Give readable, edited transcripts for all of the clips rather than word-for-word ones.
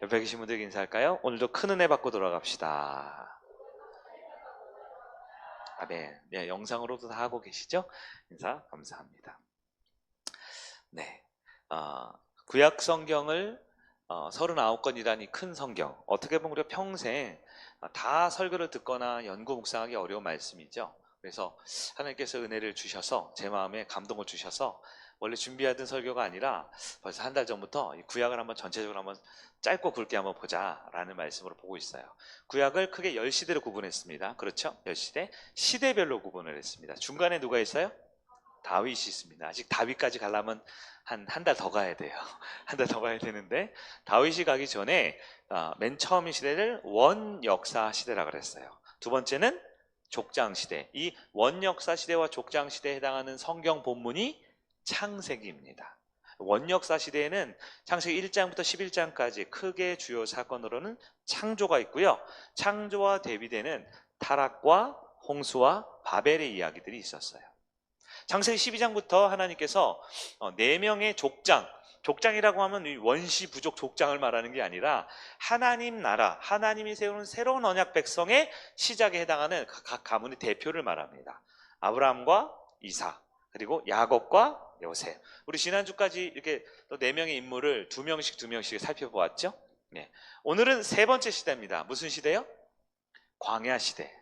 옆에 계신 분들에게 인사할까요? 오늘도 큰 은혜 받고 돌아갑시다. 아멘. 네, 영상으로도 다 하고 계시죠? 인사 감사합니다. 네, 구약 성경을 39권이라니 큰 성경. 어떻게 보면 우리가 평생 다 설교를 듣거나 연구 묵상하기 어려운 말씀이죠. 그래서 하나님께서 은혜를 주셔서 제 마음에 감동을 주셔서 원래 준비하던 설교가 아니라 벌써 한 달 전부터 이 구약을 한번 전체적으로 한번 짧고 굵게 한번 보자라는 말씀으로 보고 있어요. 구약을 크게 10시대로 구분했습니다. 그렇죠? 10시대. 시대별로 구분을 했습니다. 중간에 누가 있어요? 다윗이 있습니다. 아직 다윗까지 가려면 한 달 더 가야 돼요. 한 달 더 가야 되는데 다윗이 가기 전에 맨 처음 시대를 원역사 시대라 그랬어요. 두 번째는 족장 시대. 이 원역사 시대와 족장 시대에 해당하는 성경 본문이 창세기입니다. 원역사 시대에는 창세기 1장부터 11장까지 크게 주요 사건으로는 창조가 있고요. 창조와 대비되는 타락과 홍수와 바벨의 이야기들이 있었어요. 창세기 12장부터 하나님께서 4명의 족장이라고 하면 원시 부족 족장을 말하는 게 아니라 하나님 나라, 하나님이 세우는 새로운 언약 백성의 시작에 해당하는 각 가문의 대표를 말합니다. 아브라함과 이삭, 그리고 야곱과 요셉. 우리 지난주까지 이렇게 또 4명의 인물을 2명씩 살펴보았죠? 네. 오늘은 세 번째 시대입니다. 무슨 시대요? 광야 시대.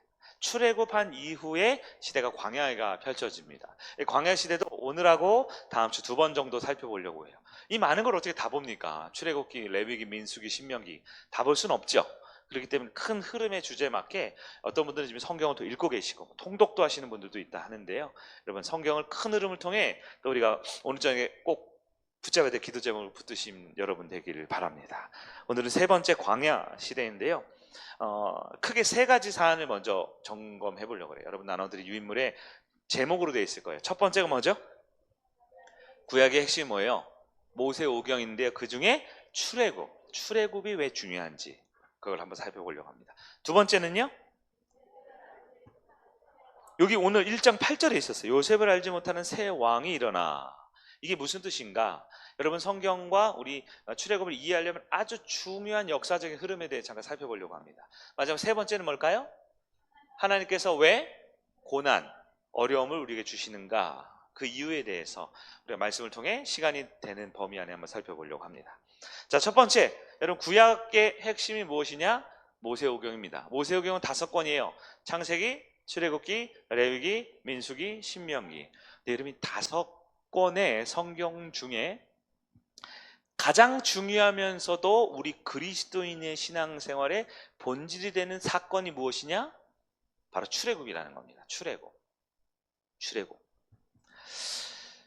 출애굽한 이후의 시대가 광야가 펼쳐집니다. 광야 시대도 오늘하고 다음 주 2번 정도 살펴보려고 해요. 이 많은 걸 어떻게 다 봅니까? 출애굽기, 레위기, 민수기, 신명기 다 볼 수는 없죠. 그렇기 때문에 큰 흐름의 주제에 맞게 어떤 분들은 지금 성경을 또 읽고 계시고 통독도 하시는 분들도 있다 하는데요. 여러분 성경을 큰 흐름을 통해 또 우리가 오늘 저녁에 꼭 붙잡아야 될 기도 제목을 붙드신 여러분 되기를 바랍니다. 오늘은 세 번째 광야 시대인데요. 크게 세 가지 사안을 먼저 점검해 보려고 해요. 여러분 나눠드린 유인물에 제목으로 되어 있을 거예요. 첫 번째가 뭐죠? 구약의 핵심이 뭐예요? 모세오경인데요. 그 중에 출애굽이 왜 중요한지 그걸 한번 살펴보려고 합니다. 두 번째는요. 여기 오늘 1장 8절에 있었어요. 요셉을 알지 못하는 새 왕이 일어나. 이게 무슨 뜻인가? 여러분 성경과 우리 출애굽을 이해하려면 아주 중요한 역사적인 흐름에 대해 잠깐 살펴보려고 합니다. 마지막 세 번째는 뭘까요? 하나님께서 왜 고난, 어려움을 우리에게 주시는가? 그 이유에 대해서 우리가 말씀을 통해 시간이 되는 범위 안에 한번 살펴보려고 합니다. 자, 첫 번째, 여러분 구약의 핵심이 무엇이냐? 모세오경입니다. 모세오경은 5권이에요. 창세기, 출애굽기, 레위기, 민수기, 신명기. 네, 여러분 5권의 성경 중에 가장 중요하면서도 우리 그리스도인의 신앙생활의 본질이 되는 사건이 무엇이냐? 바로 출애굽이라는 겁니다. 출애굽.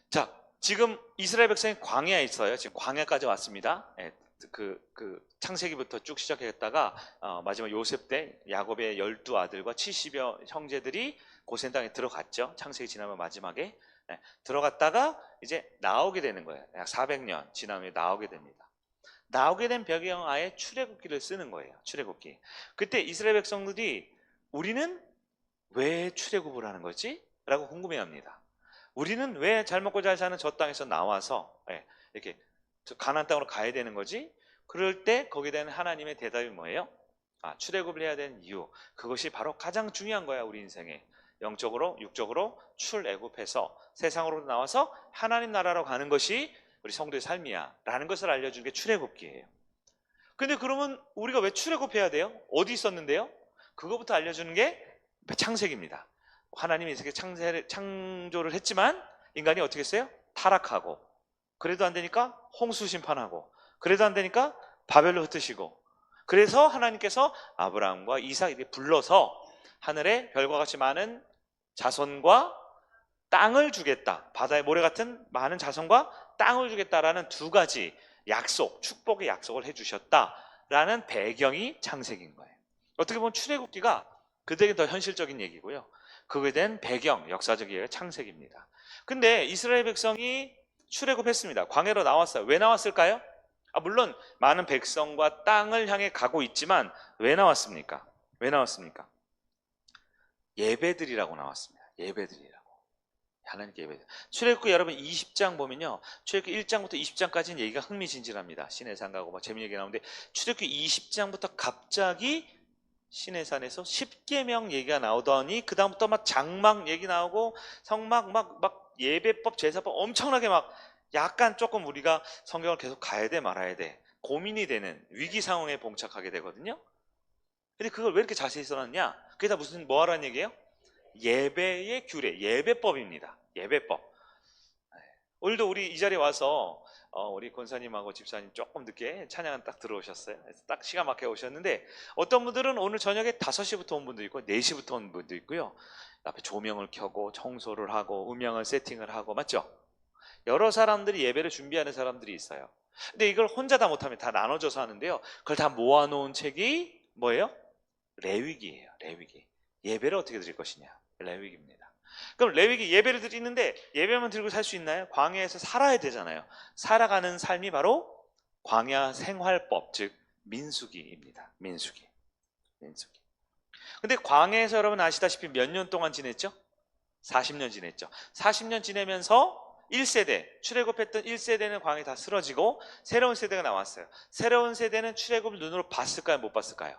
자, 지금 이스라엘 백성이 광야에 있어요. 지금 광야까지 왔습니다. 창세기부터 쭉 시작했다가 마지막 요셉 때 야곱의 12아들과 70여 형제들이 고센 땅에 들어갔죠. 창세기 지나면 마지막에 들어갔다가 이제 나오게 되는 거예요. 약 400년 지나면 나오게 됩니다. 나오게 된 배경 아예 출애굽기를 쓰는 거예요. 출애굽기. 그때 이스라엘 백성들이 우리는 왜 출애굽을 하는 거지? 라고 궁금해합니다. 우리는 왜 잘 먹고 잘 사는 저 땅에서 나와서 이렇게 가나안 땅으로 가야 되는 거지? 그럴 때 거기에 대한 하나님의 대답이 뭐예요? 출애굽을 해야 되는 이유. 그것이 바로 가장 중요한 거야, 우리 인생에. 영적으로, 육적으로 출애굽해서 세상으로 나와서 하나님 나라로 가는 것이 우리 성도의 삶이야 라는 것을 알려주는 게 출애굽기예요. 근데 그러면 우리가 왜 출애굽해야 돼요? 어디 있었는데요? 그거부터 알려주는 게 창세기입니다. 하나님이 이 세계 창조를 했지만 인간이 어떻게 했어요? 타락하고, 그래도 안 되니까 홍수 심판하고, 그래도 안 되니까 바벨로 흩으시고, 그래서 하나님께서 아브라함과 이삭에게 불러서 하늘에 별과 같이 많은 자손과 땅을 주겠다. 바다의 모래 같은 많은 자손과 땅을 주겠다라는 두 가지 약속, 축복의 약속을 해주셨다라는 배경이 창세기인 거예요. 어떻게 보면 출애굽기가 그들에게 더 현실적인 얘기고요. 그거에 대한 배경, 역사적 얘기가 창세기입니다. 근데 이스라엘 백성이 출애굽했습니다. 광야로 나왔어요. 왜 나왔을까요? 물론 많은 백성과 땅을 향해 가고 있지만 왜 나왔습니까? 왜 나왔습니까? 예배드리라고 나왔습니다. 예배드리라고. 하나님께 예배. 출애굽기 여러분 20장 보면요, 출애굽기 1장부터 20장까지는 얘기가 흥미진진합니다. 시내산 가고 막 재미있는 얘기 나오는데 출애굽기 20장부터 갑자기 시내산에서 십계명 얘기가 나오더니 그 다음부터 막 장막 얘기 나오고 성막 막 예배법 제사법 엄청나게 막 약간 조금 우리가 성경을 계속 가야 돼 말아야 돼 고민이 되는 위기 상황에 봉착하게 되거든요. 근데 그걸 왜 이렇게 자세히 써놨냐? 그게 다 무슨 뭐 하라는 얘기예요? 예배의 규례, 예배법입니다. 예배법. 오늘도 우리 이 자리에 와서 우리 권사님하고 집사님 조금 늦게 찬양은 딱 들어오셨어요. 그래서 딱 시간 맞게 오셨는데 어떤 분들은 오늘 저녁에 5시부터 온 분도 있고 4시부터 온 분도 있고요. 앞에 조명을 켜고 청소를 하고 음향을 세팅을 하고 맞죠? 여러 사람들이 예배를 준비하는 사람들이 있어요. 근데 이걸 혼자 다 못하면 다 나눠져서 하는데요. 그걸 다 모아놓은 책이 뭐예요? 레위기예요. 레위기. 예배를 어떻게 드릴 것이냐. 레위기입니다. 그럼 레위기 예배를 드리는데 예배만 들고 살 수 있나요? 광야에서 살아야 되잖아요. 살아가는 삶이 바로 광야 생활법, 즉 민수기입니다. 민수기. 근데 광야에서 여러분 아시다시피 몇 년 동안 지냈죠? 40년 지냈죠. 40년 지내면서 1세대, 출애굽했던 1세대는 광야에 다 쓰러지고 새로운 세대가 나왔어요. 새로운 세대는 출애굽을 눈으로 봤을까요? 못 봤을까요?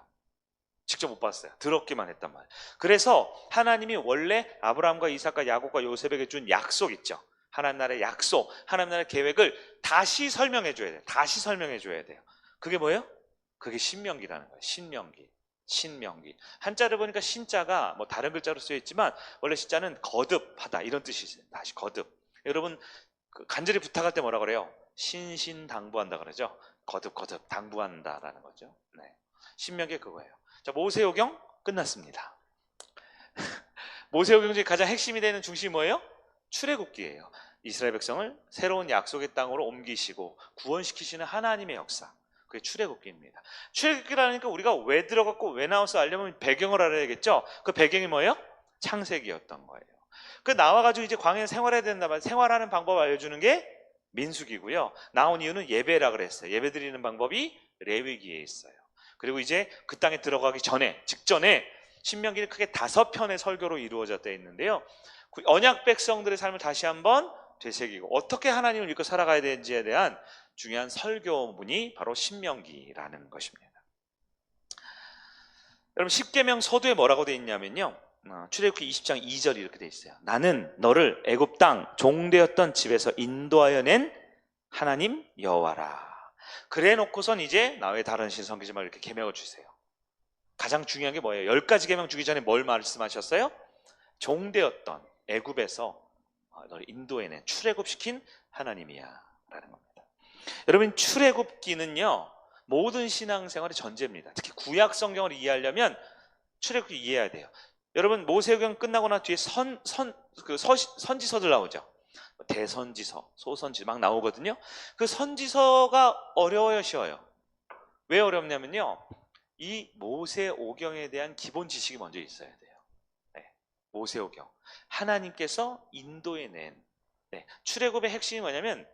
직접 못 봤어요. 들었기만 했단 말이에요. 그래서 하나님이 원래 아브라함과 이삭과 야곱과 요셉에게 준 약속 있죠. 하나님 나라의 약속, 하나님 나라의 계획을 다시 설명해 줘야 돼요. 다시 설명해 줘야 돼요. 그게 뭐예요? 그게 신명기라는 거예요. 신명기. 한자를 보니까 신자가 뭐 다른 글자로 쓰여 있지만 원래 신자는 거듭하다 이런 뜻이 있어요. 다시 거듭. 여러분 간절히 부탁할 때 뭐라 그래요? 신신당부한다 그러죠. 거듭 당부한다라는 거죠. 네. 신명기 그거예요. 자, 모세오경 끝났습니다. 모세오경 중에 가장 핵심이 되는 중심이 뭐예요? 출애굽기예요. 이스라엘 백성을 새로운 약속의 땅으로 옮기시고 구원시키시는 하나님의 역사. 그게 출애굽기입니다. 출애굽기라니까 우리가 왜 들어갔고 왜 나와서 알려면 배경을 알아야겠죠. 그 배경이 뭐예요? 창세기였던 거예요. 그 나와가지고 이제 광야에 생활해야 된다 말 생활하는 방법 알려주는 게 민수기고요. 나온 이유는 예배라 그랬어요. 예배 드리는 방법이 레위기에 있어요. 그리고 이제 그 땅에 들어가기 직전에 신명기는 크게 5편의 설교로 이루어졌다 있는데요. 언약 백성들의 삶을 다시 한번 되새기고 어떻게 하나님을 믿고 살아가야 되는지에 대한 중요한 설교문이 바로 신명기라는 것입니다. 여러분 십계명 서두에 뭐라고 되어 있냐면요. 출애굽기 20장 2절이 이렇게 되어 있어요. 나는 너를 애굽 땅 종되었던 집에서 인도하여 낸 하나님 여호와라. 그래 놓고선 이제 나의 다른 신 섬기지 말고 이렇게 계명을 주세요. 가장 중요한 게 뭐예요? 10가지 계명 주기 전에 뭘 말씀하셨어요? 종되었던 애굽에서 너를 인도해낸 출애굽시킨 하나님이야 라는 겁니다. 여러분 출애굽기는요 모든 신앙생활의 전제입니다. 특히 구약 성경을 이해하려면 출애굽기 이해해야 돼요. 여러분 모세오경 끝나고 난 뒤에 선지서들 나오죠. 대선지서, 소선지서 막 나오거든요. 그 선지서가 어려워요, 쉬워요? 왜 어렵냐면요. 이 모세오경에 대한 기본 지식이 먼저 있어야 돼요. 네, 모세오경. 하나님께서 인도해낸 출애굽의 핵심이 뭐냐면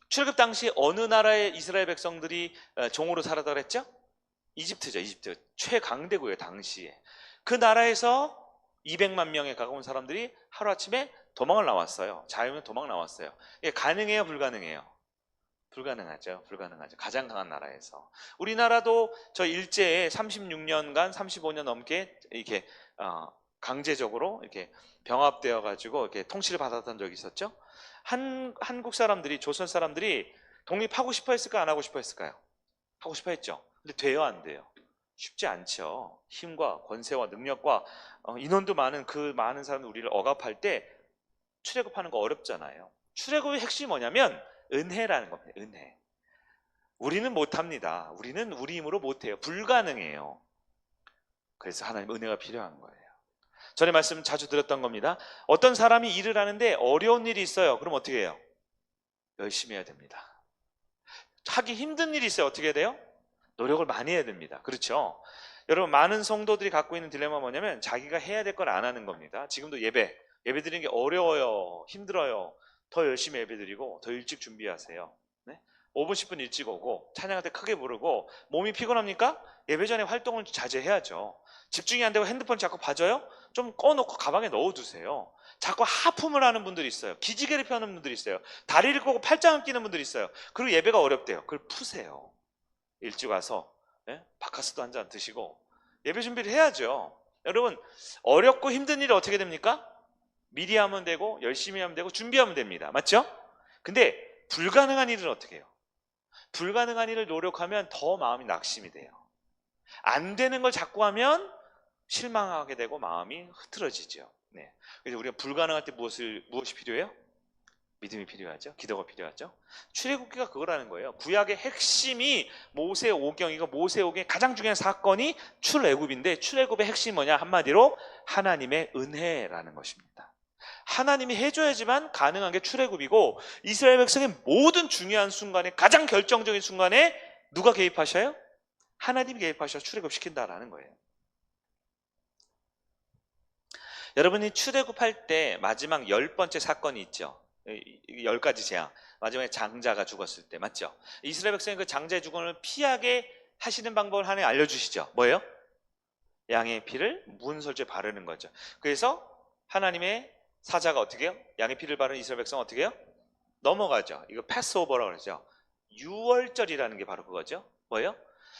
출애굽 당시 어느 나라의 이스라엘 백성들이 종으로 살았다고 그랬죠? 이집트죠. 이집트. 최강대국이에요, 당시에. 그 나라에서 200만 명에 가까운 사람들이 하루아침에 도망을 나왔어요. 자유면 도망 나왔어요. 이게 가능해요, 불가능해요? 불가능하죠. 가장 강한 나라에서. 우리나라도 저 일제에 36년간 35년 넘게 이렇게 강제적으로 이렇게 병합되어 가지고 이렇게 통치를 받았던 적이 있었죠. 한국 사람들이 조선 사람들이 독립하고 싶어 했을까 안 하고 싶어 했을까요? 하고 싶어 했죠. 근데 돼요, 안 돼요? 쉽지 않죠. 힘과 권세와 능력과 인원도 많은 그 많은 사람들 우리를 억압할 때 출애굽하는 거 어렵잖아요. 출애굽의 핵심이 뭐냐면 은혜라는 겁니다. 은혜. 우리는 못합니다. 우리는 우리 힘으로 못해요. 불가능해요. 그래서 하나님 은혜가 필요한 거예요. 전에 말씀 자주 드렸던 겁니다. 어떤 사람이 일을 하는데 어려운 일이 있어요. 그럼 어떻게 해요? 열심히 해야 됩니다. 하기 힘든 일이 있어요. 어떻게 해야 돼요? 노력을 많이 해야 됩니다. 그렇죠? 여러분 많은 성도들이 갖고 있는 딜레마가 뭐냐면 자기가 해야 될 걸 안 하는 겁니다. 지금도 예배 드리는 게 어려워요. 힘들어요. 더 열심히 예배 드리고 더 일찍 준비하세요. 네? 5분 10분 일찍 오고 찬양할 때 크게 부르고 몸이 피곤합니까? 예배 전에 활동을 자제해야죠. 집중이 안 되고 핸드폰 자꾸 봐줘요? 좀 꺼놓고 가방에 넣어두세요. 자꾸 하품을 하는 분들이 있어요. 기지개를 펴는 분들이 있어요. 다리를 꼬고 팔짱을 끼는 분들이 있어요. 그리고 예배가 어렵대요. 그걸 푸세요. 일찍 와서 바카스도 한 잔 드시고 예배 준비를 해야죠. 여러분, 어렵고 힘든 일이 어떻게 됩니까? 미리 하면 되고 열심히 하면 되고 준비하면 됩니다. 맞죠? 근데 불가능한 일은 어떻게 해요? 불가능한 일을 노력하면 더 마음이 낙심이 돼요. 안 되는 걸 자꾸 하면 실망하게 되고 마음이 흐트러지죠. 네. 그래서 우리가 불가능할 때 무엇이 필요해요? 믿음이 필요하죠. 기도가 필요하죠. 출애굽기가 그거라는 거예요. 구약의 핵심이 모세오경이고 모세오경의 가장 중요한 사건이 출애굽인데 출애굽의 핵심이 뭐냐? 한마디로 하나님의 은혜라는 것입니다. 하나님이 해줘야지만 가능한 게 출애굽이고 이스라엘 백성의 모든 중요한 순간에 가장 결정적인 순간에 누가 개입하셔요? 하나님이 개입하셔서 출애굽시킨다라는 거예요. 여러분이 출애굽할 때 마지막 10번째 사건이 있죠. 10가지 재앙. 마지막에 장자가 죽었을 때 맞죠? 이스라엘 백성이 그 장자의 죽음을 피하게 하시는 방법을 하나 알려주시죠. 뭐예요? 양의 피를 문설주에 바르는 거죠. 그래서 하나님의 사자가 어떻게 해요? 양의 피를 바르는 이스라엘 백성은 어떻게 해요? 넘어가죠. 이거 패스오버라고 그러죠. 유월절이라는 게 바로 그거죠. 뭐예요?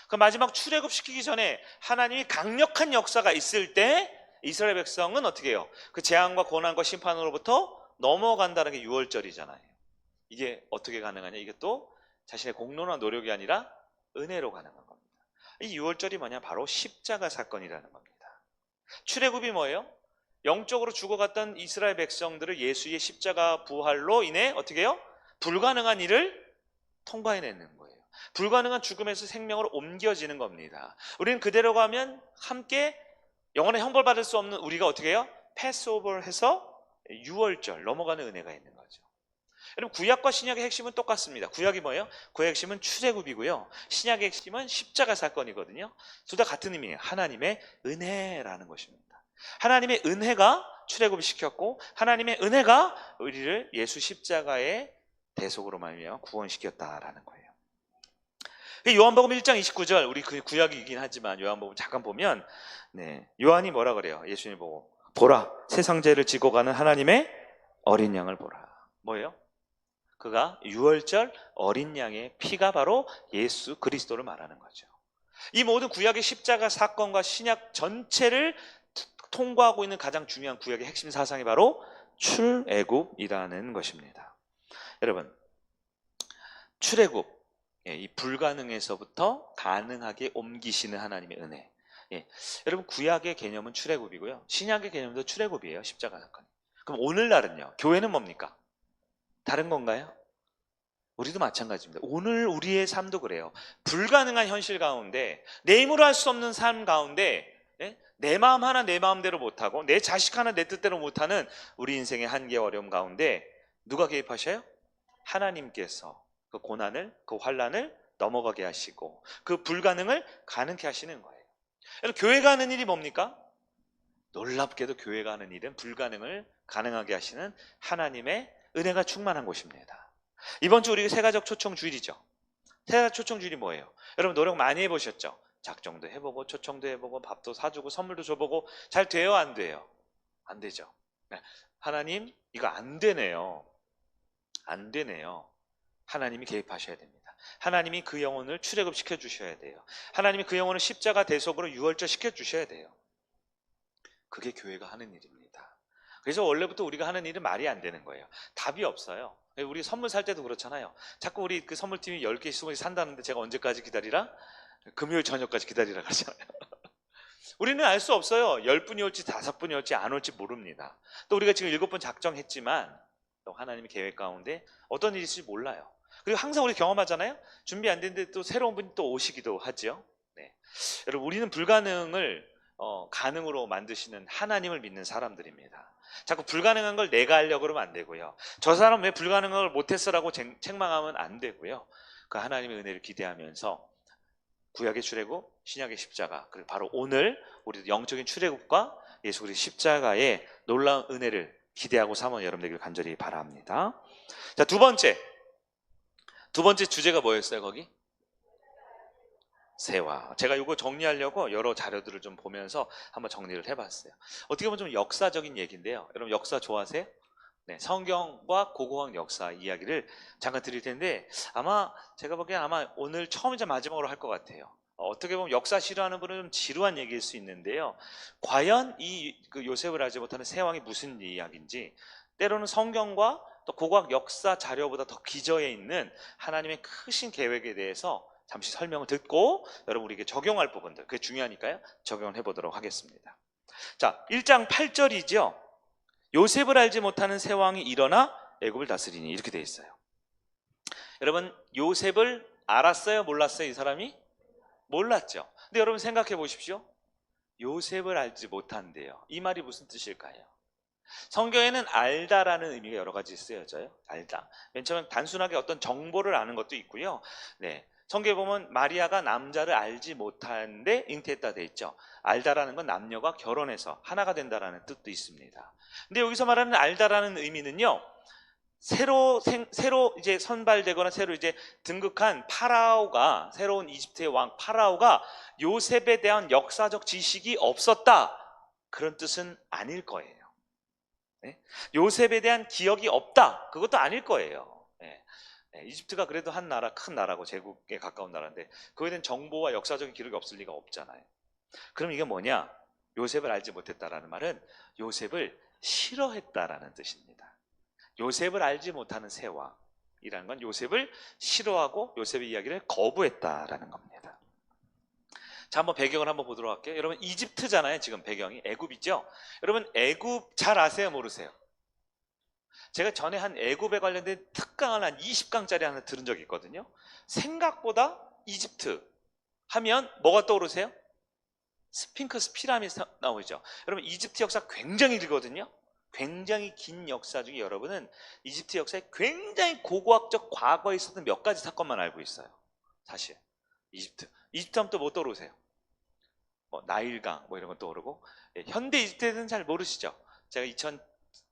그 마지막 출애굽시키기 전에 하나님이 강력한 역사가 있을 때 이스라엘 백성은 어떻게 해요? 그 재앙과 고난과 심판으로부터 넘어간다는 게 유월절이잖아요. 이게 어떻게 가능하냐? 이게 또 자신의 공로나 노력이 아니라 은혜로 가능한 겁니다. 이 유월절이 뭐냐? 바로 십자가 사건이라는 겁니다. 출애굽이 뭐예요? 영적으로 죽어갔던 이스라엘 백성들을 예수의 십자가 부활로 인해 어떻게 해요? 불가능한 일을 통과해내는 거예요. 불가능한 죽음에서 생명으로 옮겨지는 겁니다. 우리는 그대로 가면 함께 영원의 형벌받을 수 없는 우리가 어떻게 해요? 패스오버를 해서 유월절 넘어가는 은혜가 있는 거죠. 여러분, 구약과 신약의 핵심은 똑같습니다. 구약이 뭐예요? 구약의 핵심은 출애굽이고요. 신약의 핵심은 십자가 사건이거든요. 둘 다 같은 의미예요. 하나님의 은혜라는 것입니다. 하나님의 은혜가 출애굽을 시켰고 하나님의 은혜가 우리를 예수 십자가의 대속으로 말미암아 구원시켰다라는 거예요. 요한복음 1장 29절 우리 그 구약이긴 하지만 요한복음 잠깐 보면 요한이 뭐라 그래요? 예수님 보고 보라 세상 죄를 지고 가는 하나님의 어린 양을 보라. 뭐예요? 그가 유월절 어린 양의 피가 바로 예수 그리스도를 말하는 거죠. 이 모든 구약의 십자가 사건과 신약 전체를 통과하고 있는 가장 중요한 구약의 핵심 사상이 바로 출애굽이라는 것입니다. 여러분, 출애굽, 이 불가능에서부터 가능하게 옮기시는 하나님의 은혜. 여러분, 구약의 개념은 출애굽이고요. 신약의 개념도 출애굽이에요. 십자가 사건. 그럼 오늘날은요. 교회는 뭡니까? 다른 건가요? 우리도 마찬가지입니다. 오늘 우리의 삶도 그래요. 불가능한 현실 가운데 내 힘으로 할 수 없는 삶 가운데 내 마음 하나 내 마음대로 못하고 내 자식 하나 내 뜻대로 못하는 우리 인생의 한계와 어려움 가운데 누가 개입하셔요? 하나님께서 그 고난을 그 환난을 넘어가게 하시고 그 불가능을 가능케 하시는 거예요. 여러분, 교회가 하는 일이 뭡니까? 놀랍게도 교회가 하는 일은 불가능을 가능하게 하시는 하나님의 은혜가 충만한 곳입니다. 이번 주 우리 세가족 초청 주일이죠. 세가족 초청 주일이 뭐예요? 여러분 노력 많이 해보셨죠? 작정도 해보고 초청도 해보고 밥도 사주고 선물도 줘보고 잘 돼요? 안 돼요? 안 되죠. 하나님 이거 안 되네요. 안 되네요. 하나님이 개입하셔야 됩니다. 하나님이 그 영혼을 출애굽 시켜주셔야 돼요. 하나님이 그 영혼을 십자가 대속으로 유월절 시켜주셔야 돼요. 그게 교회가 하는 일입니다. 그래서 원래부터 우리가 하는 일은 말이 안 되는 거예요. 답이 없어요. 우리 선물 살 때도 그렇잖아요. 자꾸 우리 그 선물팀이 10개, 20개 산다는데 제가 언제까지 기다리라? 금요일 저녁까지 기다리라 그러잖아요. 우리는 알 수 없어요. 10분이 올지 5분이 올지 안 올지 모릅니다. 또 우리가 지금 7번 작정했지만 또 하나님의 계획 가운데 어떤 일이 있을지 몰라요. 그리고 항상 우리 경험하잖아요. 준비 안 됐는데 또 새로운 분이 또 오시기도 하죠. 여러분, 우리는 불가능을 가능으로 만드시는 하나님을 믿는 사람들입니다. 자꾸 불가능한 걸 내가 하려고 그러면 안 되고요. 저 사람 왜 불가능한 걸 못했어라고 책망하면 안 되고요. 그 하나님의 은혜를 기대하면서 구약의 출애굽, 신약의 십자가, 그리고 바로 오늘 우리도 영적인 출애굽과 예수 그리스도의 십자가의 놀라운 은혜를 기대하고 사모하는 여러분들에게 간절히 바랍니다. 자, 두 번째 주제가 뭐였어요? 거기 세와. 제가 이거 정리하려고 여러 자료들을 좀 보면서 한번 정리를 해봤어요. 어떻게 보면 좀 역사적인 얘기인데요. 여러분 역사 좋아하세요? 네, 성경과 고고학 역사 이야기를 잠깐 드릴 텐데 아마 제가 보기엔 아마 오늘 처음이자 마지막으로 할 것 같아요. 어떻게 보면 역사 싫어하는 분은 좀 지루한 얘기일 수 있는데요. 과연 그 요셉을 알지 못하는 새 왕이 무슨 이야기인지, 때로는 성경과 또 고고학 역사 자료보다 더 기저에 있는 하나님의 크신 계획에 대해서 잠시 설명을 듣고 여러분 우리에게 적용할 부분들, 그게 중요하니까요. 적용을 해보도록 하겠습니다. 자, 1장 8절이죠. 요셉을 알지 못하는 새 왕이 일어나 애굽을 다스리니, 이렇게 돼 있어요. 여러분 요셉을 알았어요? 몰랐어요? 이 사람이? 몰랐죠. 근데 여러분 생각해 보십시오. 요셉을 알지 못한대요. 이 말이 무슨 뜻일까요? 성경에는 알다라는 의미가 여러 가지 쓰여져요. 알다. 맨 처음에 단순하게 어떤 정보를 아는 것도 있고요. 네. 성경에 보면 마리아가 남자를 알지 못하는데 잉태했다 돼 있죠. 알다라는 건 남녀가 결혼해서 하나가 된다라는 뜻도 있습니다. 근데 여기서 말하는 알다라는 의미는요, 새로 이제 선발되거나 새로 이제 등극한 파라오가, 새로운 이집트의 왕 파라오가 요셉에 대한 역사적 지식이 없었다, 그런 뜻은 아닐 거예요. 네? 요셉에 대한 기억이 없다, 그것도 아닐 거예요. 네. 네. 이집트가 그래도 한 나라, 큰 나라고 제국에 가까운 나라인데 그거에 대한 정보와 역사적인 기록이 없을 리가 없잖아요. 그럼 이게 뭐냐? 요셉을 알지 못했다라는 말은 요셉을 싫어했다라는 뜻입니다. 요셉을 알지 못하는 새 왕이라는 건 요셉을 싫어하고 요셉의 이야기를 거부했다라는 겁니다. 자, 한번 배경을 한번 보도록 할게요. 여러분 이집트잖아요. 지금 배경이 애굽이죠. 여러분 애굽 잘 아세요? 모르세요? 제가 전에 한 애굽에 관련된 특강을 한 20강짜리 하나 들은 적이 있거든요. 생각보다 이집트 하면 뭐가 떠오르세요? 스핑크스 피라미드 나오죠. 여러분 이집트 역사 굉장히 길거든요. 굉장히 긴 역사 중에 여러분은 이집트 역사에 굉장히 고고학적 과거에 있었던 몇 가지 사건만 알고 있어요. 사실 이집트 하면 또 뭐 떠오르세요? 뭐 나일강 뭐 이런 건 떠오르고, 현대 이집트에는 잘 모르시죠? 제가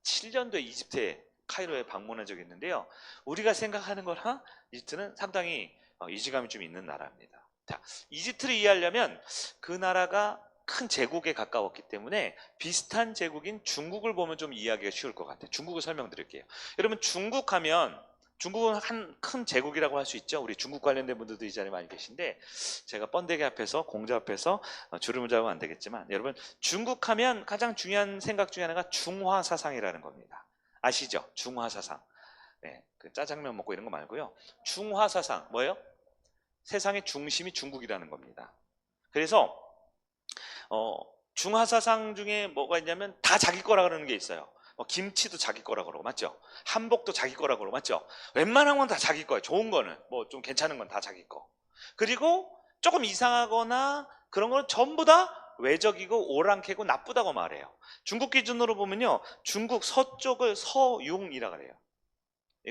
2007년도에 이집트에 카이로에 방문한 적이 있는데요. 우리가 생각하는 거랑 이집트는 상당히 이질감이 좀 있는 나라입니다. 자, 이집트를 이해하려면 그 나라가 큰 제국에 가까웠기 때문에 비슷한 제국인 중국을 보면 좀 이해하기가 쉬울 것 같아요. 중국을 설명드릴게요. 여러분 중국은 한 큰 제국이라고 할 수 있죠. 우리 중국 관련된 분들도 이 자리에 많이 계신데 제가 번데기 앞에서 공자 앞에서 주름을 잡으면 안 되겠지만, 여러분 중국 하면 가장 중요한 생각 중에 하나가 중화사상이라는 겁니다. 아시죠? 중화사상. 네, 그 짜장면 먹고 이런 거 말고요. 중화사상 뭐예요? 세상의 중심이 중국이라는 겁니다. 그래서 중화사상 중에 뭐가 있냐면 다 자기 거라 그러는 게 있어요. 김치도 자기 거라 그러고, 맞죠? 한복도 자기 거라 그러고, 맞죠? 웬만한 건 다 자기 거예요. 좋은 거는, 뭐 좀 괜찮은 건 다 자기 거. 그리고 조금 이상하거나 그런 건 전부 다 외적이고 오랑캐고 나쁘다고 말해요. 중국 기준으로 보면요, 중국 서쪽을 서융이라 그래요.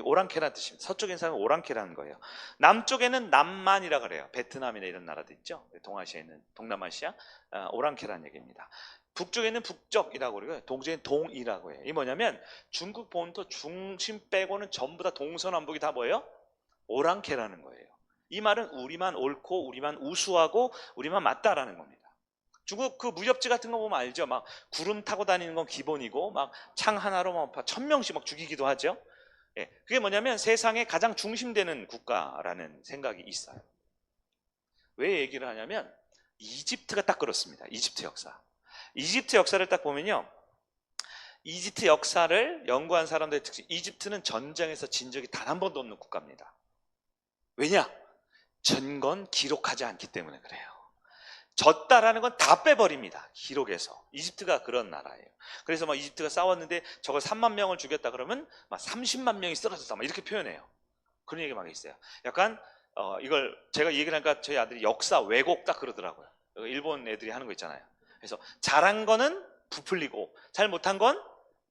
오랑캐라는 뜻입니다. 서쪽에 있는 사람은 오랑캐라는 거예요. 남쪽에는 남만이라 그래요. 베트남이나 이런 나라도 있죠. 동아시아에 있는 동남아시아, 오랑캐라는 얘기입니다. 북쪽에는 북적이라고 그러고요. 동쪽에는 동이라고 해요. 이 뭐냐면 중국 본토 중심 빼고는 전부 다 동서남북이 다 뭐예요? 오랑캐라는 거예요. 이 말은 우리만 옳고 우리만 우수하고 우리만 맞다라는 겁니다. 중국 그 무협지 같은 거 보면 알죠? 막 구름 타고 다니는 건 기본이고 막 창 하나로 막 1000명씩 막 죽이기도 하죠. 예, 그게 뭐냐면 세상에 가장 중심되는 국가라는 생각이 있어요. 왜 얘기를 하냐면 이집트가 딱 그렇습니다. 이집트 역사. 이집트 역사를 딱 보면요, 이집트 역사를 연구한 사람들의 특징, 이집트는 전쟁에서 진 적이 단 한 번도 없는 국가입니다. 왜냐? 전 건 기록하지 않기 때문에 그래요. 졌다라는 건 다 빼버립니다. 기록에서. 이집트가 그런 나라예요. 그래서 막 이집트가 싸웠는데 저걸 3만 명을 죽였다 그러면 막 30만 명이 쓰러졌다 막 이렇게 표현해요. 그런 얘기 막 있어요. 약간 이걸 제가 얘기를 하니까 저희 아들이 역사 왜곡 딱 그러더라고요. 일본 애들이 하는 거 있잖아요. 그래서 잘한 거는 부풀리고 잘못한 건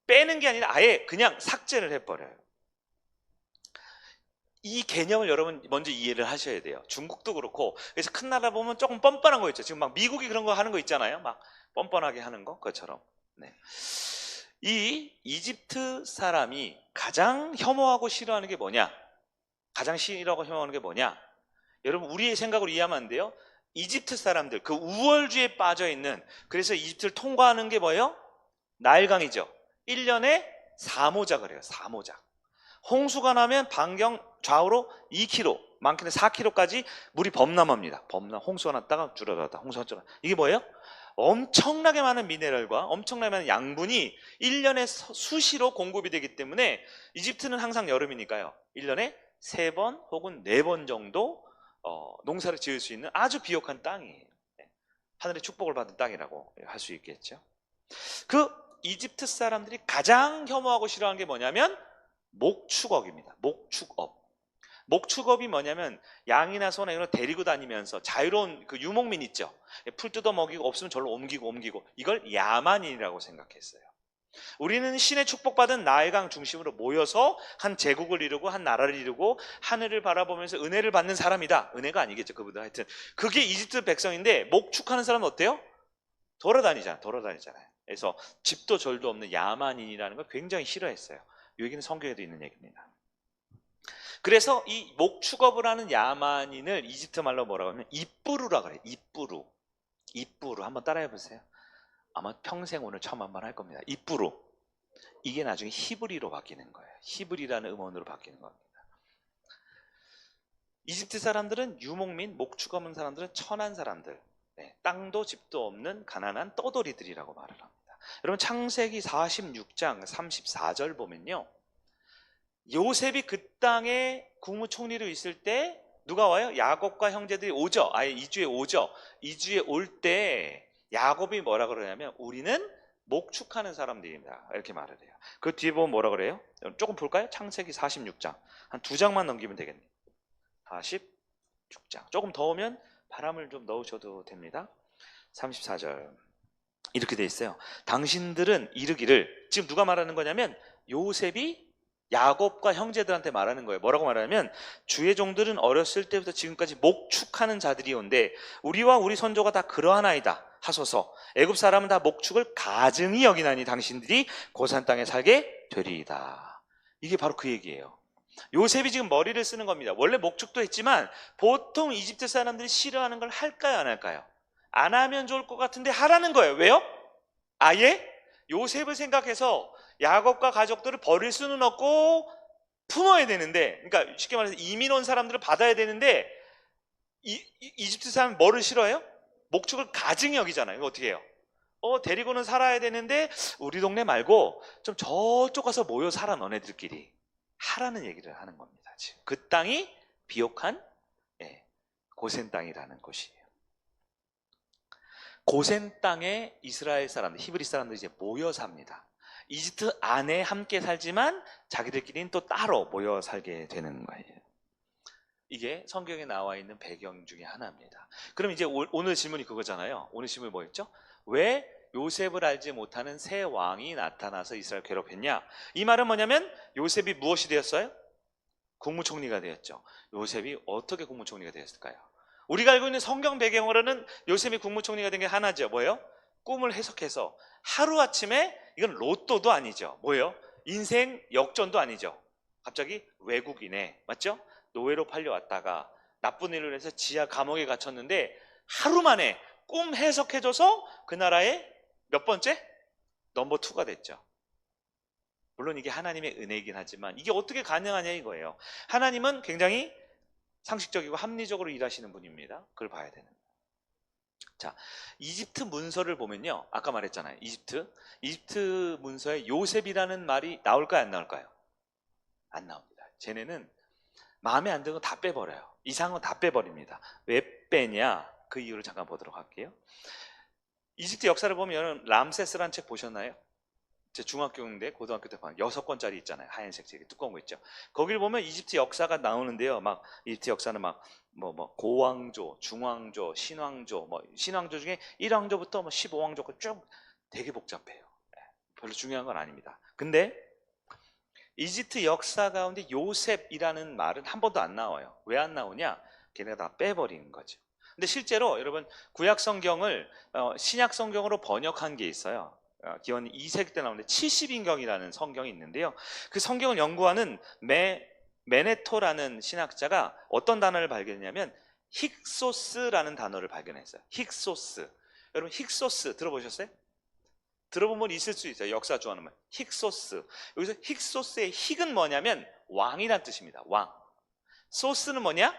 빼는 게 아니라 아예 그냥 삭제를 해버려요. 이 개념을 여러분 먼저 이해를 하셔야 돼요. 중국도 그렇고. 그래서 큰 나라 보면 조금 뻔뻔한 거 있죠. 지금 막 미국이 그런 거 하는 거 있잖아요. 막 뻔뻔하게 하는 거, 그것처럼. 네. 이 이집트 사람이 가장 혐오하고 싫어하는 게 뭐냐? 가장 싫어하고 혐오하는 게 뭐냐? 여러분 우리의 생각으로 이해하면 안 돼요. 이집트 사람들, 그 우월주의에 빠져 있는, 그래서 이집트를 통과하는 게 뭐예요? 나일강이죠. 1년에 4모작을 해요. 4모작. 홍수가 나면 반경 좌우로 2km, 많게는 4km까지 물이 범람합니다. 홍수가 났다가 줄어들었다. 홍수가 줄어들었다. 이게 뭐예요? 엄청나게 많은 미네랄과 엄청나게 많은 양분이 1년에 수시로 공급이 되기 때문에 이집트는 항상 여름이니까요. 1년에 3번 혹은 4번 정도 농사를 지을 수 있는 아주 비옥한 땅이에요. 하늘의 축복을 받은 땅이라고 할 수 있겠죠. 그 이집트 사람들이 가장 혐오하고 싫어하는 게 뭐냐면 목축업입니다. 목축업. 목축업이 뭐냐면 양이나 소나 이런 거 데리고 다니면서 자유로운 그 유목민 있죠. 풀 뜯어 먹이고 없으면 절로 옮기고 이걸 야만인이라고 생각했어요. 우리는 신의 축복받은 나일강 중심으로 모여서 한 제국을 이루고 한 나라를 이루고 하늘을 바라보면서 은혜를 받는 사람이다. 은혜가 아니겠죠. 그보다 하여튼 그게 이집트 백성인데 목축하는 사람은 어때요? 돌아다니잖아요. 그래서 집도 절도 없는 야만인이라는 걸 굉장히 싫어했어요. 이 얘기는 성경에도 있는 얘기입니다. 그래서 이 목축업을 하는 야만인을 이집트 말로 뭐라고 하면 입부루라 그래요. 입부루 한번 따라해 보세요. 아마 평생 오늘 처음 한번 할 겁니다. 입부루. 이게 나중에 히브리로 바뀌는 거예요. 히브리라는 음원으로 바뀌는 겁니다. 이집트 사람들은 유목민, 목축업하는 사람들은 천한 사람들, 땅도 집도 없는 가난한 떠돌이들이라고 말을 합니다. 여러분 창세기 46장 34절 보면요, 요셉이 그 땅에 국무총리로 있을 때 누가 와요? 야곱과 형제들이 오죠. 아예 이주에 오죠. 이주에 올 때 야곱이 뭐라 그러냐면 우리는 목축하는 사람들입니다. 이렇게 말을 해요. 그 뒤에 보면 뭐라 그래요? 조금 볼까요? 창세기 46장 한 2장만 넘기면 되겠네요. 46장 조금 더우면 바람을 좀 넣으셔도 됩니다. 34절 이렇게 돼 있어요. 당신들은 이르기를, 지금 누가 말하는 거냐면 요셉이 야곱과 형제들한테 말하는 거예요. 뭐라고 말하냐면 주의 종들은 어렸을 때부터 지금까지 목축하는 자들이온데 우리와 우리 선조가 다 그러하나이다 하소서. 애굽 사람은 다 목축을 가증히 여기나니 당신들이 고산 땅에 살게 되리이다. 이게 바로 그 얘기예요. 요셉이 지금 머리를 쓰는 겁니다. 원래 목축도 했지만 보통 이집트 사람들이 싫어하는 걸 할까요, 안 할까요? 안 하면 좋을 것 같은데 하라는 거예요. 왜요? 아예 요셉을 생각해서 야곱과 가족들을 버릴 수는 없고 품어야 되는데, 그러니까 쉽게 말해서 이민 온 사람들을 받아야 되는데 이집트 사람은 뭐를 싫어해요? 목축을 가증히 여기잖아요. 이거 어떻게 해요? 데리고는 살아야 되는데 우리 동네 말고 좀 저쪽 가서 모여 살아 너네들끼리 하라는 얘기를 하는 겁니다. 지금 그 땅이 비옥한 고센 땅이라는 곳이에요. 고센 땅에 이스라엘 사람들, 히브리 사람들이 이제 모여 삽니다. 이집트 안에 함께 살지만 자기들끼리는 또 따로 모여 살게 되는 거예요. 이게 성경에 나와 있는 배경 중에 하나입니다. 그럼 이제 오늘 질문이 그거잖아요. 오늘 질문이 뭐였죠? 왜 요셉을 알지 못하는 새 왕이 나타나서 이스라엘 괴롭혔냐? 이 말은 뭐냐면 요셉이 무엇이 되었어요? 국무총리가 되었죠. 요셉이 어떻게 국무총리가 되었을까요? 우리가 알고 있는 성경 배경으로는 요셉이 국무총리가 된 게 하나죠. 뭐예요? 꿈을 해석해서 하루아침에, 이건 로또도 아니죠. 뭐예요? 인생 역전도 아니죠. 갑자기 외국인에, 맞죠? 노예로 팔려왔다가 나쁜 일을 해서 지하 감옥에 갇혔는데 하루 만에 꿈 해석해줘서 그 나라의 몇 번째? 넘버 2가 됐죠. 물론 이게 하나님의 은혜이긴 하지만 이게 어떻게 가능하냐 이거예요. 하나님은 굉장히 상식적이고 합리적으로 일하시는 분입니다. 그걸 봐야 되는 거예요. 자, 이집트 문서를 보면요, 아까 말했잖아요. 이집트 문서에 요셉이라는 말이 나올까요, 안 나올까요? 안 나옵니다. 쟤네는 마음에 안 드는 거 다 빼버려요. 이상한 거 다 빼버립니다. 왜 빼냐? 그 이유를 잠깐 보도록 할게요. 이집트 역사를 보면 람세스라는 책 보셨나요? 제 중학교 때 고등학교 때 봐 6권짜리 있잖아요. 하얀색 책이 두꺼운 거 있죠. 거기를 보면 이집트 역사가 나오는데요. 막 이집트 역사는 막 고왕조, 중왕조, 신왕조, 신왕조 중에 1왕조부터 15왕조까지 쭉 되게 복잡해요. 별로 중요한 건 아닙니다. 근데 이집트 역사 가운데 요셉이라는 말은 한 번도 안 나와요. 왜 안 나오냐? 걔네가 다 빼버린 거죠. 근데 실제로 여러분 구약 성경을 신약 성경으로 번역한 게 있어요. 기원 2세기 때 나오는데 70인경이라는 성경이 있는데요. 그 성경을 연구하는 메네토라는 신학자가 어떤 단어를 발견했냐면 힉소스라는 단어를 발견했어요. 힉소스. 여러분 힉소스 들어보셨어요? 들어보면 있을 수 있어요. 역사 좋아하는 힉소스. 여기서 힉소스의 힉은 뭐냐면 왕이란 뜻입니다. 왕. 소스는 뭐냐?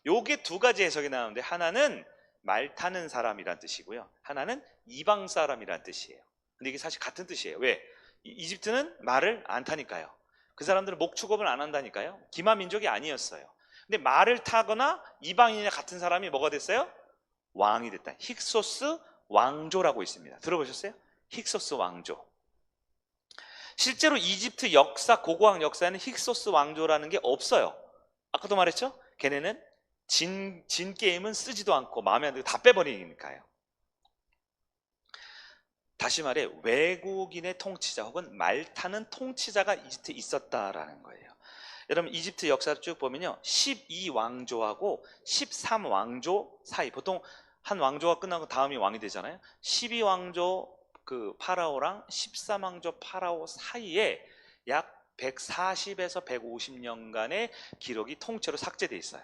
요게 두 가지 해석이 나오는데 하나는 말 타는 사람이란 뜻이고요. 하나는 이방 사람이란 뜻이에요. 근데 이게 사실 같은 뜻이에요. 왜? 이집트는 말을 안 타니까요. 그 사람들은 목축업을 안 한다니까요. 기마 민족이 아니었어요. 근데 말을 타거나 이방인이나 같은 사람이 뭐가 됐어요? 왕이 됐다. 힉소스 왕조라고 있습니다. 들어보셨어요? 힉소스 왕조. 실제로 이집트 역사, 고고학 역사에는 힉소스 왕조라는 게 없어요. 아까도 말했죠? 걔네는 진 게임은 쓰지도 않고 마음에 안 들고 다 빼버리니까요. 다시 말해 외국인의 통치자 혹은 말 타는 통치자가 이집트에 있었다라는 거예요. 여러분 이집트 역사를 쭉 보면요, 12왕조하고 13왕조 사이, 보통 한 왕조가 끝나고 다음이 왕이 되잖아요. 12왕조 그 파라오랑 13왕조 파라오 사이에 약 140에서 150년간의 기록이 통째로 삭제돼 있어요.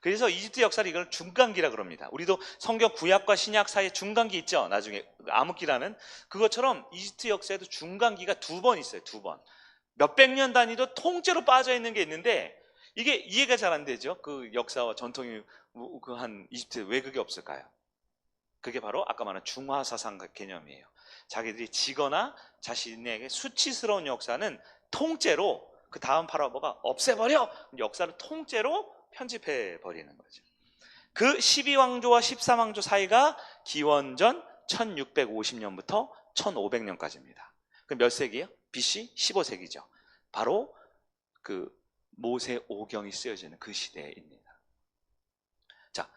그래서 이집트 역사를 이걸 중간기라 그럽니다. 우리도 성경 구약과 신약 사이에 중간기 있죠. 나중에 암흑기라는 그것처럼 이집트 역사에도 중간기가 두 번 있어요. 두 번. 몇백 년 단위로 통째로 빠져 있는 게 있는데 이게 이해가 잘 안 되죠. 그 역사와 전통이 한 이집트에 왜 그게 없을까요? 그게 바로 아까 말한 중화사상 개념이에요. 자기들이 지거나 자신에게 수치스러운 역사는 통째로 그 다음 파라오가 없애버려! 역사를 통째로 편집해 버리는 거죠. 그 12왕조와 13왕조 사이가 기원전 1650년부터 1500년까지입니다. 그 몇 세기예요? BC 15세기죠. 바로 그 모세 오경이 쓰여지는 그 시대입니다. 자,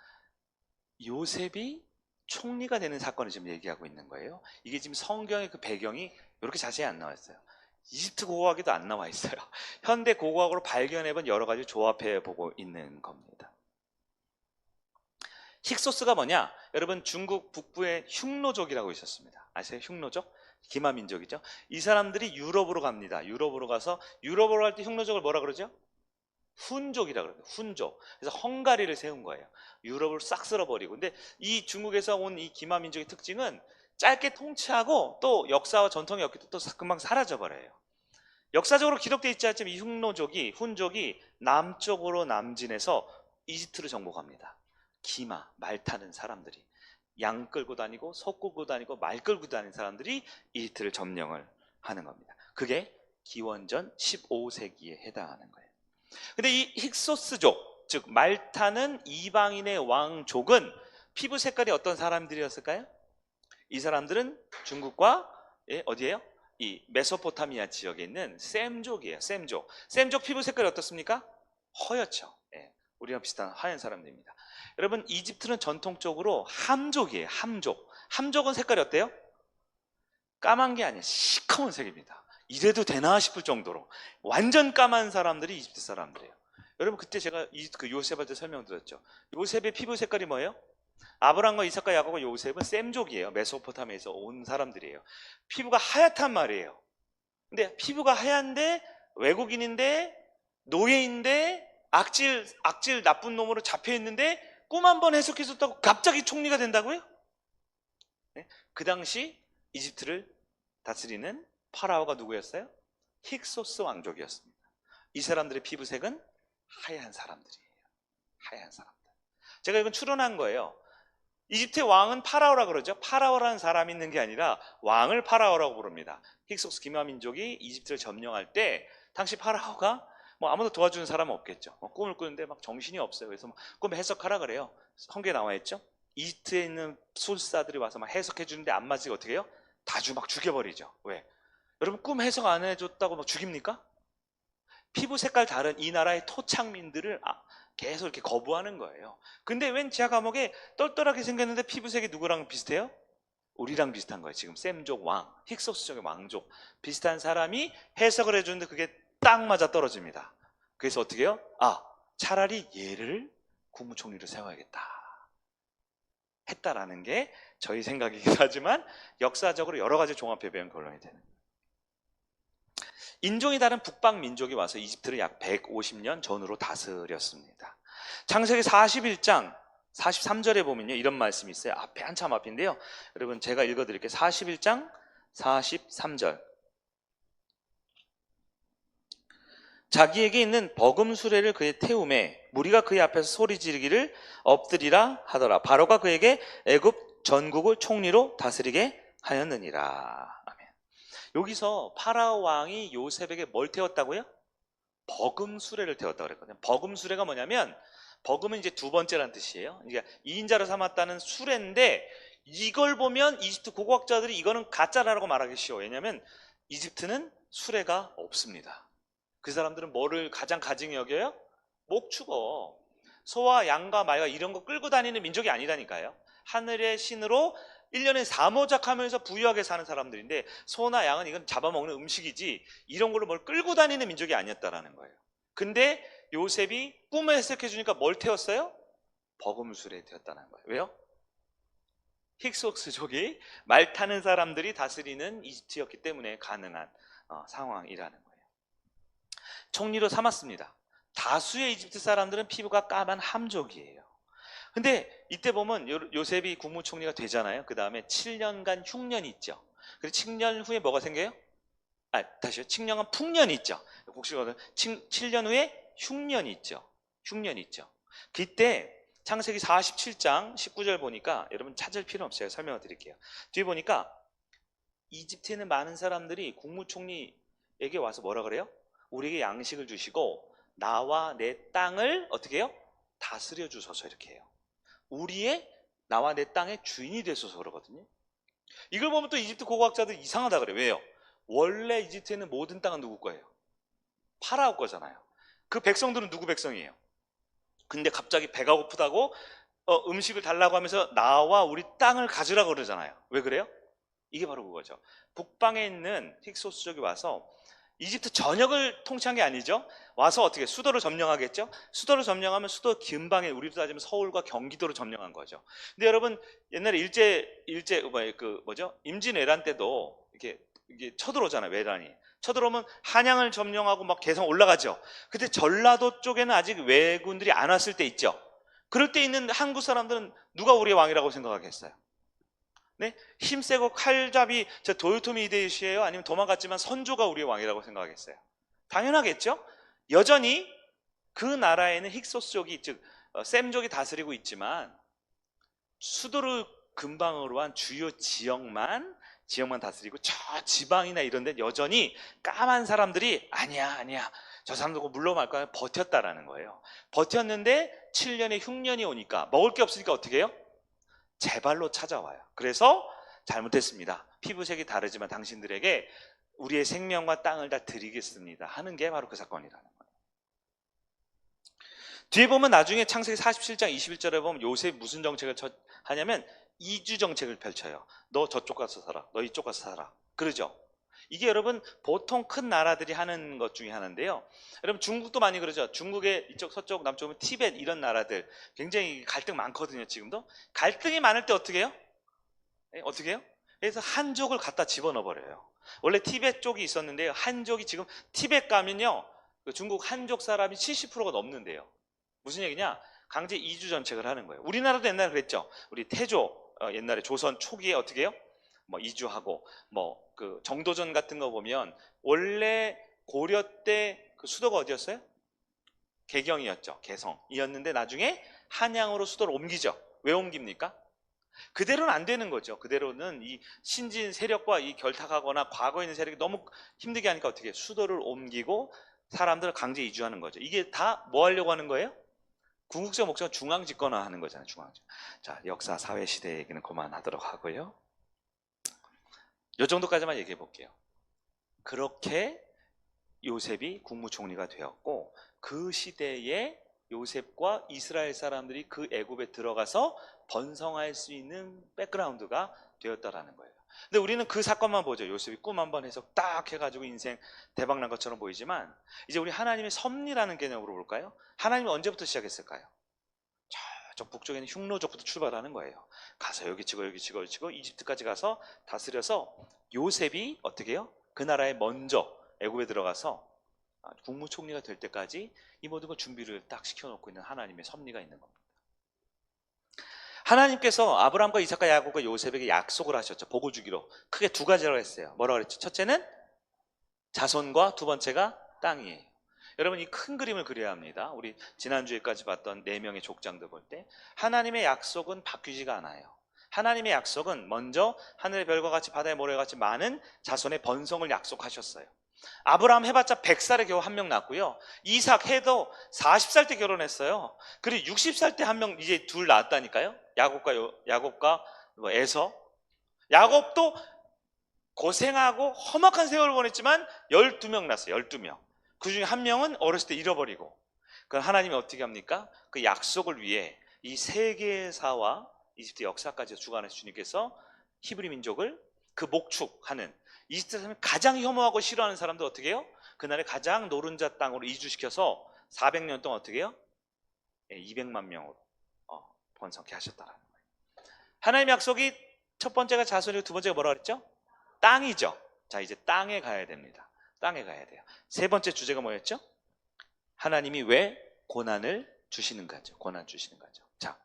요셉이 총리가 되는 사건을 지금 얘기하고 있는 거예요. 이게 지금 성경의 그 배경이 이렇게 자세히 안 나와 있어요. 이집트 고고학에도 안 나와 있어요. 현대 고고학으로 발견해본 여러 가지 조합해 보고 있는 겁니다. 힉소스가 뭐냐? 여러분 중국 북부에 흉노족이라고 있었습니다. 아세요? 흉노족? 기마 민족이죠. 이 사람들이 유럽으로 갑니다. 유럽으로 가서 유럽으로 갈 때 흉노족을 뭐라 그러죠? 훈족이라 그래요. 훈족. 그래서 헝가리를 세운 거예요. 유럽을 싹 쓸어버리고. 근데 이 중국에서 온 이 기마 민족의 특징은 짧게 통치하고 또 역사와 전통이 없기 또 금방 사라져 버려요. 역사적으로 기록되어 있지 않지만 이 훈족이 남쪽으로 남진해서 이집트를 정복합니다. 기마, 말 타는 사람들이 양 끌고 다니고 소 끌고 다니고 말 끌고 다니는 사람들이 이집트를 점령을 하는 겁니다. 그게 기원전 15세기에 해당하는 거예요. 근데 이 힉소스족, 즉 말 타는 이방인의 왕족은 피부 색깔이 어떤 사람들이었을까요? 이 사람들은 중국과 어디예요? 이 메소포타미아 지역에 있는 셈족이에요. 셈족. 셈족 피부 색깔이 어떻습니까? 허옇죠. 우리랑 비슷한 하얀 사람들입니다. 여러분 이집트는 전통적으로 함족이에요. 함족. 함족은 색깔이 어때요? 까만 게 아니에요. 시커먼 색입니다. 이래도 되나 싶을 정도로 완전 까만 사람들이 이집트 사람들이에요. 여러분 그때 제가 그 요셉한테 설명드렸죠. 요셉의 피부 색깔이 뭐예요? 아브라함과 이삭과 야곱과 요셉은 셈족이에요. 메소포타미아에서 온 사람들이에요. 피부가 하얗단 말이에요. 근데 피부가 하얀데 외국인인데 노예인데 악질 나쁜 놈으로 잡혀있는데 꿈 한 번 해석해줬다고 갑자기 총리가 된다고요? 네? 그 당시 이집트를 다스리는 파라오가 누구였어요? 힉소스 왕족이었습니다. 이 사람들의 피부색은 하얀 사람들이에요. 하얀 사람들. 제가 이건 추론한 거예요. 이집트의 왕은 파라오라 그러죠. 파라오라는 사람이 있는 게 아니라 왕을 파라오라고 부릅니다. 힉소스 기마 민족이 이집트를 점령할 때 당시 파라오가 뭐 아무도 도와주는 사람은 없겠죠. 꿈을 꾸는데 막 정신이 없어요. 그래서 꿈 해석하라 그래요. 성경에 나와 있죠. 이집트에 있는 술사들이 와서 막 해석해 주는데 안 맞으면 어떻게 해요? 다 막 죽여버리죠. 왜? 여러분 꿈 해석 안 해줬다고 막 죽입니까? 피부 색깔 다른 이 나라의 토착민들을 계속 이렇게 거부하는 거예요. 근데 웬 지하 감옥에 똘똘하게 생겼는데 피부색이 누구랑 비슷해요? 우리랑 비슷한 거예요. 지금 셈족 왕, 힉소스족의 왕족 비슷한 사람이 해석을 해주는데 그게 딱 맞아 떨어집니다. 그래서 어떻게 해요? 차라리 얘를 국무총리로 세워야겠다 했다라는 게 저희 생각이긴 하지만 역사적으로 여러 가지 종합해 배운 결론이 되는 거예요. 인종이 다른 북방 민족이 와서 이집트를 약 150년 전으로 다스렸습니다. 창세기 41장 43절에 보면요, 이런 말씀이 있어요. 앞에 한참 앞인데요. 여러분 제가 읽어드릴게요. 41장 43절. 자기에게 있는 버금 수레를 그의 태움에 무리가 그의 앞에서 소리 지르기를 엎드리라 하더라. 바로가 그에게 애굽 전국을 총리로 다스리게 하였느니라. 아멘. 여기서 파라오 왕이 요셉에게 뭘 태웠다고요? 버금 수레를 태웠다고 그랬거든요. 버금 수레가 뭐냐면, 버금은 이제 두 번째란 뜻이에요. 그러니까 2인자로 삼았다는 수레인데, 이걸 보면 이집트 고고학자들이 이거는 가짜라고 말하기 쉬워. 왜냐하면 이집트는 수레가 없습니다. 그 사람들은 뭐를 가장 가증히 여겨요? 목축어. 소와 양과 말과 이런 거 끌고 다니는 민족이 아니라니까요. 하늘의 신으로 1년에 사모작하면서 부유하게 사는 사람들인데, 소나 양은 이건 잡아먹는 음식이지 이런 걸로 뭘 끌고 다니는 민족이 아니었다라는 거예요. 근데 요셉이 꿈을 해석해 주니까 뭘 태웠어요? 버금수레에 태웠다는 거예요. 왜요? 힉소스족이 말 타는 사람들이 다스리는 이집트였기 때문에 가능한 상황이라는 거예요. 총리로 삼았습니다. 다수의 이집트 사람들은 피부가 까만 함족이에요. 근데 이때 보면 요셉이 국무총리가 되잖아요. 그 다음에 7년간 흉년이 있죠. 그리고 7년 후에 뭐가 생겨요? 다시요. 7년간 풍년이 있죠. 복식어는 7년 후에 흉년이 있죠. 흉년이 있죠. 그때 창세기 47장 19절 보니까, 여러분 찾을 필요 없어요. 설명을 드릴게요. 뒤에 보니까 이집트에 있는 많은 사람들이 국무총리에게 와서 뭐라 그래요? 우리에게 양식을 주시고 나와 내 땅을 어떻게 해요? 다스려 주소서, 이렇게 해요. 우리의 나와 내 땅의 주인이 되소서 그러거든요. 이걸 보면 또 이집트 고고학자들 이상하다 그래요. 왜요? 원래 이집트에 있는 모든 땅은 누구 거예요? 파라오 거잖아요. 그 백성들은 누구 백성이에요? 근데 갑자기 배가 고프다고 음식을 달라고 하면서 나와 우리 땅을 가지라고 그러잖아요. 왜 그래요? 이게 바로 그거죠. 북방에 있는 힉소스족이 와서 이집트 전역을 통치한 게 아니죠. 와서 어떻게 수도를 점령하겠죠. 수도를 점령하면 수도 근방에, 우리도 따지면 서울과 경기도를 점령한 거죠. 근데 여러분 옛날에 임진왜란 때도 이게 쳐들어오잖아요. 외란이 쳐들어오면 한양을 점령하고 막 개성 올라가죠. 그때 전라도 쪽에는 아직 왜군들이 안 왔을 때 있죠. 그럴 때 있는 한국 사람들은 누가 우리의 왕이라고 생각하겠어요? 네? 힘세고 칼잡이 저 도요토미 히데요시예요? 아니면 도망갔지만 선조가 우리의 왕이라고 생각하겠어요? 당연하겠죠? 여전히 그 나라에는 힉소스족이, 즉 셈족이 다스리고 있지만 수도를 근방으로 한 주요 지역만 다스리고, 저 지방이나 이런 데 여전히 까만 사람들이 아니야 저 사람들 물러날 거야 버텼다라는 거예요. 버텼는데 7년의 흉년이 오니까 먹을 게 없으니까 어떻게 해요? 제 발로 찾아와요. 그래서 잘못했습니다. 피부색이 다르지만 당신들에게 우리의 생명과 땅을 다 드리겠습니다 하는 게 바로 그 사건이라는 거예요. 뒤에 보면 나중에 창세기 47장 21절에 보면 요셉이 무슨 정책을 하냐면 이주 정책을 펼쳐요. 너 저쪽 가서 살아, 너 이쪽 가서 살아, 그러죠. 이게 여러분 보통 큰 나라들이 하는 것 중에 하나인데요. 여러분 중국도 많이 그러죠. 중국의 이쪽 서쪽 남쪽은 티벳 이런 나라들 굉장히 갈등 많거든요. 지금도 갈등이 많을 때 어떻게 해요? 어떻게 해요? 그래서 한족을 갖다 집어넣어 버려요. 원래 티벳 쪽이 있었는데요. 한족이 지금 티벳 가면요, 중국 한족 사람이 70%가 넘는데요. 무슨 얘기냐? 강제 이주 정책을 하는 거예요. 우리나라도 옛날에 그랬죠. 우리 태조 옛날에 조선 초기에 어떻게 해요? 뭐 이주하고 그 정도전 같은 거 보면 원래 고려 때 그 수도가 어디였어요? 개경이었죠. 개성이었는데 나중에 한양으로 수도를 옮기죠. 왜 옮깁니까? 그대로는 안 되는 거죠. 그대로는 이 신진 세력과 이 결탁하거나 과거에 있는 세력이 너무 힘들게 하니까 어떻게 해요? 수도를 옮기고 사람들을 강제 이주하는 거죠. 이게 다 뭐 하려고 하는 거예요? 궁극적 목적은 중앙 집권화 하는 거잖아요. 중앙집. 자, 역사 사회 시대 얘기는 그만하도록 하고요. 이 정도까지만 얘기해 볼게요. 그렇게 요셉이 국무총리가 되었고, 그 시대에 요셉과 이스라엘 사람들이 그 애굽에 들어가서 번성할 수 있는 백그라운드가 되었다라는 거예요. 근데 우리는 그 사건만 보죠. 요셉이 꿈 한번 해석 딱 해가지고 인생 대박 난 것처럼 보이지만, 이제 우리 하나님의 섭리라는 개념으로 볼까요? 하나님이 언제부터 시작했을까요? 저쪽 북쪽에 있는 흉노족부터 출발하는 거예요. 가서 여기 치고 여기 치고 여기 치고 이집트까지 가서 다스려서 요셉이 어떻게 해요? 그 나라에 먼저 애굽에 들어가서 국무총리가 될 때까지 이 모든 걸 준비를 딱 시켜놓고 있는 하나님의 섭리가 있는 겁니다. 하나님께서 아브라함과 이삭과 야곱과 요셉에게 약속을 하셨죠. 복을 주기로. 크게 두 가지라고 했어요. 뭐라고 그랬죠? 첫째는 자손과 두 번째가 땅이에요. 여러분, 이 큰 그림을 그려야 합니다. 우리 지난주에까지 봤던 4명의 족장들 볼 때 하나님의 약속은 바뀌지가 않아요. 하나님의 약속은 먼저 하늘의 별과 같이 바다의 모래와 같이 많은 자손의 번성을 약속하셨어요. 아브라함 해봤자 100살에 겨우 한 명 낳고요. 이삭 해도 40살 때 결혼했어요. 그리고 60살 때 한 명 이제 둘 낳았다니까요. 야곱과 에서. 야곱도 고생하고 험악한 세월을 보냈지만 12명 낳았어요. 12명. 그 중에 한 명은 어렸을 때 잃어버리고. 그럼 하나님이 어떻게 합니까? 그 약속을 위해 이 세계사와 이집트 역사까지 주관하신 주님께서 히브리 민족을 그 목축하는, 이집트 사람이 가장 혐오하고 싫어하는 사람들 어떻게 해요? 그날에 가장 노른자 땅으로 이주시켜서 400년 동안 어떻게 해요? 200만 명으로 번성케 하셨다라는 거예요. 하나님의 약속이 첫 번째가 자손이고 두 번째가 뭐라 그랬죠? 땅이죠. 자, 이제 땅에 가야 됩니다. 땅에 가야 돼요. 세 번째 주제가 뭐였죠? 하나님이 왜 고난을 주시는 거죠? 고난 주시는 거죠. 자,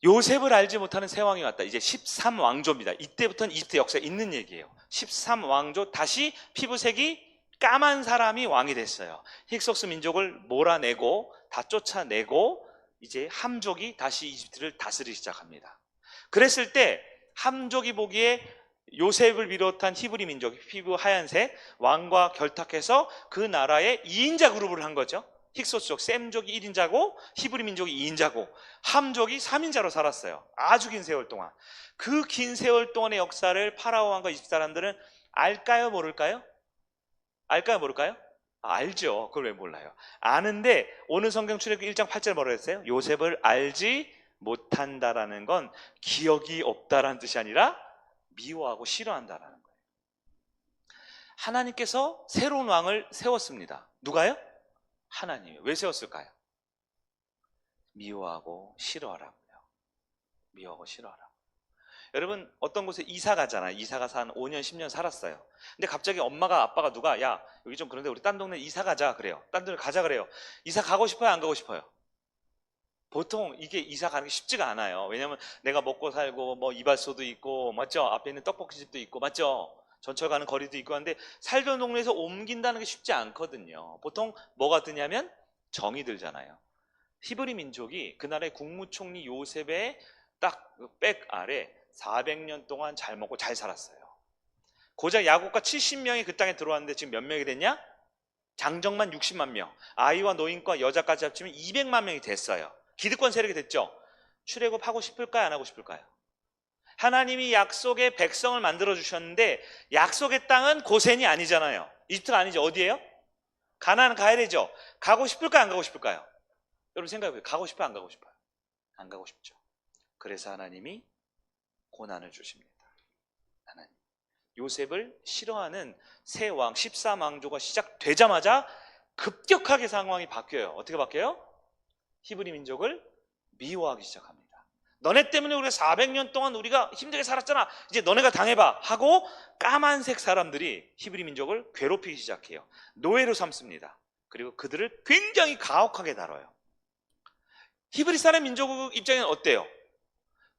요셉을 알지 못하는 새 왕이 왔다. 이제 13왕조입니다. 이때부터는 이집트 역사에 있는 얘기예요. 13왕조, 다시 피부색이 까만 사람이 왕이 됐어요. 힉소스 민족을 몰아내고 다 쫓아내고 이제 함족이 다시 이집트를 다스리기 시작합니다. 그랬을 때 함족이 보기에 요셉을 비롯한 히브리 민족, 피부 하얀색 왕과 결탁해서 그 나라의 2인자 그룹을 한 거죠. 힉소스족, 셈족이 1인자고 히브리 민족이 2인자고 함족이 3인자로 살았어요. 아주 긴 세월 동안. 그 긴 세월 동안의 역사를 파라오 왕과 이집트 사람들은 알까요, 모를까요? 알까요, 모를까요? 알죠. 그걸 왜 몰라요? 아는데 오늘 성경 출애굽기 1장 8절 뭐라고 했어요? 요셉을 알지 못한다라는 건 기억이 없다라는 뜻이 아니라 미워하고 싫어한다라는 거예요. 하나님께서 새로운 왕을 세웠습니다. 누가요? 하나님이. 왜 세웠을까요? 미워하고 싫어하라고요. 미워하고 싫어하라고. 여러분, 어떤 곳에 이사 가잖아요. 이사 가서 한 5년 10년 살았어요. 근데 갑자기 엄마가 아빠가 누가 야 여기 좀 그런데 우리 딴 동네 이사 가자 그래요. 딴 동네 가자 그래요. 이사 가고 싶어요, 안 가고 싶어요? 보통 이게 이사 가는 게 쉽지가 않아요. 왜냐면 내가 먹고 살고 뭐 이발소도 있고 맞죠? 앞에 있는 떡볶이집도 있고 맞죠? 전철 가는 거리도 있고 한데 살던 동네에서 옮긴다는 게 쉽지 않거든요. 보통 뭐가 드냐면 정이 들잖아요. 히브리 민족이 그날의 국무총리 요셉의 딱 백 아래 400년 동안 잘 먹고 잘 살았어요. 고작 야곱과 70명이 그 땅에 들어왔는데 지금 몇 명이 됐냐? 장정만 60만 명, 아이와 노인과 여자까지 합치면 200만 명이 됐어요. 기득권 세력이 됐죠. 출애굽하고 싶을까요, 안 하고 싶을까요? 하나님이 약속의 백성을 만들어 주셨는데 약속의 땅은 고센이 아니잖아요. 이집트가 아니죠. 어디예요? 가나안 가야 되죠. 가고 싶을까요, 안 가고 싶을까요? 여러분 생각해보세요. 가고 싶어요, 안 가고 싶어요? 안 가고 싶죠. 그래서 하나님이 고난을 주십니다. 하나님 요셉을 싫어하는 새 왕 13왕조가 시작되자마자 급격하게 상황이 바뀌어요. 어떻게 바뀌어요? 히브리 민족을 미워하기 시작합니다. 너네 때문에 우리가 400년 동안 우리가 힘들게 살았잖아. 이제 너네가 당해봐 하고 까만색 사람들이 히브리 민족을 괴롭히기 시작해요. 노예로 삼습니다. 그리고 그들을 굉장히 가혹하게 다뤄요. 히브리 사람 민족 입장에는 어때요?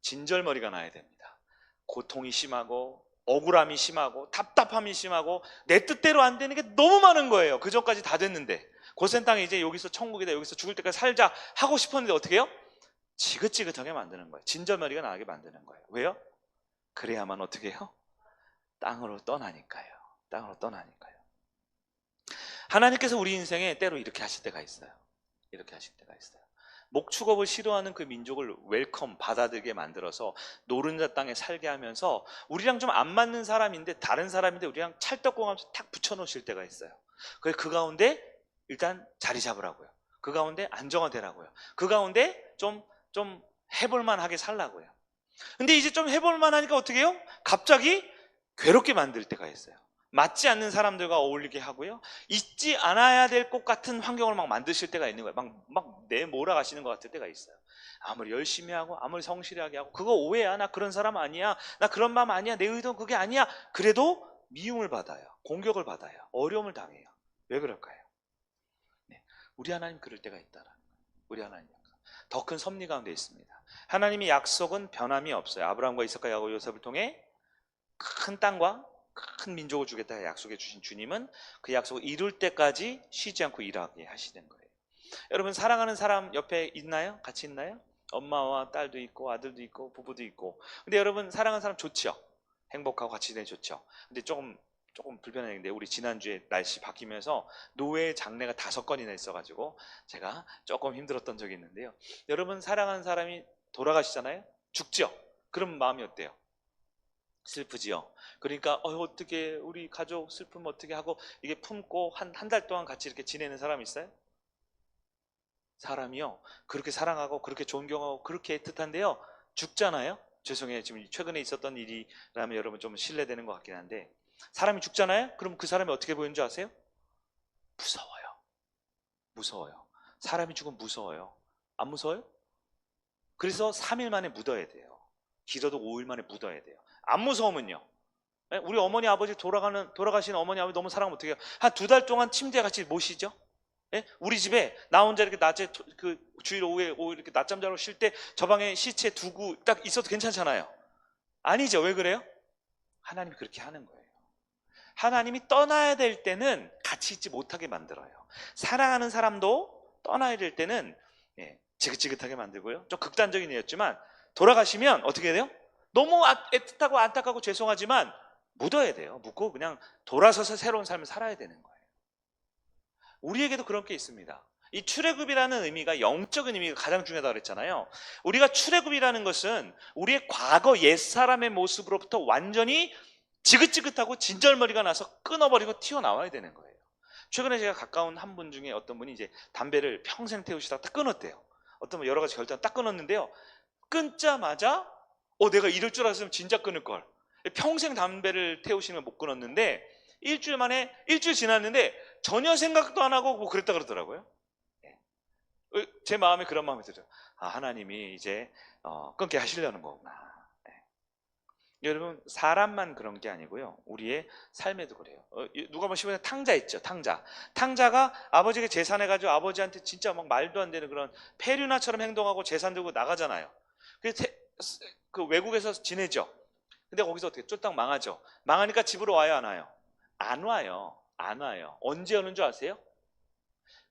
진절머리가 나야 됩니다. 고통이 심하고 억울함이 심하고 답답함이 심하고 내 뜻대로 안 되는 게 너무 많은 거예요. 그 전까지 다 됐는데 고센 땅에 이제 여기서 천국이다, 여기서 죽을 때까지 살자 하고 싶었는데 어떻게 해요? 지긋지긋하게 만드는 거예요. 진절머리가 나게 만드는 거예요. 왜요? 그래야만 어떻게 해요? 땅으로 떠나니까요. 땅으로 떠나니까요. 하나님께서 우리 인생에 때로 이렇게 하실 때가 있어요. 이렇게 하실 때가 있어요. 목축업을 싫어하는 그 민족을 웰컴 받아들게 만들어서 노른자 땅에 살게 하면서 우리랑 좀 안 맞는 사람인데 다른 사람인데 우리랑 찰떡궁합해서 탁 붙여놓으실 때가 있어요. 그래서 그 가운데 일단 자리 잡으라고요. 그 가운데 안정화되라고요. 그 가운데 좀 해볼만하게 살라고요. 근데 이제 좀 해볼만하니까 어떻게 해요? 갑자기 괴롭게 만들 때가 있어요. 맞지 않는 사람들과 어울리게 하고요. 있지 않아야 될 것 같은 환경을 막 만드실 때가 있는 거예요. 막 내몰아가시는 것 같을 때가 있어요. 아무리 열심히 하고 아무리 성실하게 하고 그거 오해야. 나 그런 사람 아니야. 나 그런 마음 아니야. 내 의도는 그게 아니야. 그래도 미움을 받아요. 공격을 받아요. 어려움을 당해요. 왜 그럴까요? 네, 우리 하나님 그럴 때가 있다라는 거예요. 우리 하나님 더 큰 섭리 가운데 있습니다. 하나님의 약속은 변함이 없어요. 아브라함과 이삭과 야곱 요셉을 통해 큰 땅과 큰 민족을 주겠다 약속해 주신 주님은 그 약속을 이룰 때까지 쉬지 않고 일하게 하시는 거예요. 여러분 사랑하는 사람 옆에 있나요? 같이 있나요? 엄마와 딸도 있고 아들도 있고 부부도 있고. 근데 여러분 사랑하는 사람 좋죠? 행복하고 같이 지내기 좋죠. 근데 조금 불편한 얘기인데 우리 지난주에 날씨 바뀌면서 노회 장례가 5건이나 있어가지고 제가 조금 힘들었던 적이 있는데요. 여러분 사랑하는 사람이 돌아가시잖아요. 죽죠? 그럼 마음이 어때요? 슬프지요. 그러니까 어떻게 우리 가족 슬픔 어떻게 하고 이게 품고 한 달 동안 같이 이렇게 지내는 사람 있어요? 사람이요. 그렇게 사랑하고 그렇게 존경하고 그렇게 애틋한데요. 죽잖아요. 죄송해요. 지금 최근에 있었던 일이라면 여러분 좀 신뢰되는 것 같긴 한데 사람이 죽잖아요. 그럼 그 사람이 어떻게 보이는 줄 아세요? 무서워요. 무서워요. 사람이 죽으면 무서워요. 안 무서워요? 그래서 3일 만에 묻어야 돼요. 길어도 5일 만에 묻어야 돼요. 안 무서우면요. 우리 어머니 아버지 돌아가신 어머니 아버지 너무 사랑하면 어떻게 해요? 한 2달 동안 침대에 같이 모시죠? 예? 우리 집에 나 혼자 이렇게 낮에 그 주일 오후에 이렇게 낮잠 자러 쉴 때 저 방에 시체 두고 딱 있어도 괜찮잖아요. 아니죠. 왜 그래요? 하나님이 그렇게 하는 거예요. 하나님이 떠나야 될 때는 같이 있지 못하게 만들어요. 사랑하는 사람도 떠나야 될 때는 지긋지긋하게 만들고요. 좀 극단적인 예였지만 돌아가시면 어떻게 돼요? 너무 애틋하고 안타깝고 죄송하지만 묻어야 돼요. 묻고 그냥 돌아서서 새로운 삶을 살아야 되는 거예요. 우리에게도 그런 게 있습니다. 이 출애굽이라는 의미가 영적인 의미가 가장 중요하다고 그랬잖아요. 우리가 출애굽이라는 것은 우리의 과거 옛사람의 모습으로부터 완전히 지긋지긋하고 진절머리가 나서 끊어버리고 튀어나와야 되는 거예요. 최근에 제가 가까운 한 분 중에 어떤 분이 이제 담배를 평생 태우시다가 딱 끊었대요. 어떤 분 여러 가지 결단 딱 끊었는데요. 끊자마자 내가 이럴 줄 알았으면 진짜 끊을 걸. 평생 담배를 태우시면 못 끊었는데 일주일 지났는데 전혀 생각도 안 하고 뭐 그랬다 그러더라고요. 제 마음에 그런 마음이 들어요. 하나님이 이제 끊게 하시려는 거구나. 여러분 사람만 그런 게 아니고요. 우리의 삶에도 그래요. 누가 보시면 탕자 있죠. 탕자가 아버지에게 제사해가지고 아버지한테 진짜 막 말도 안 되는 그런 페류나처럼 행동하고 재산 들고 나가잖아요. 그래서 그 외국에서 지내죠. 근데 거기서 어떻게 쫄딱 망하죠. 망하니까 집으로 와요 안 와요? 안 와요. 안 와요. 언제 오는 줄 아세요?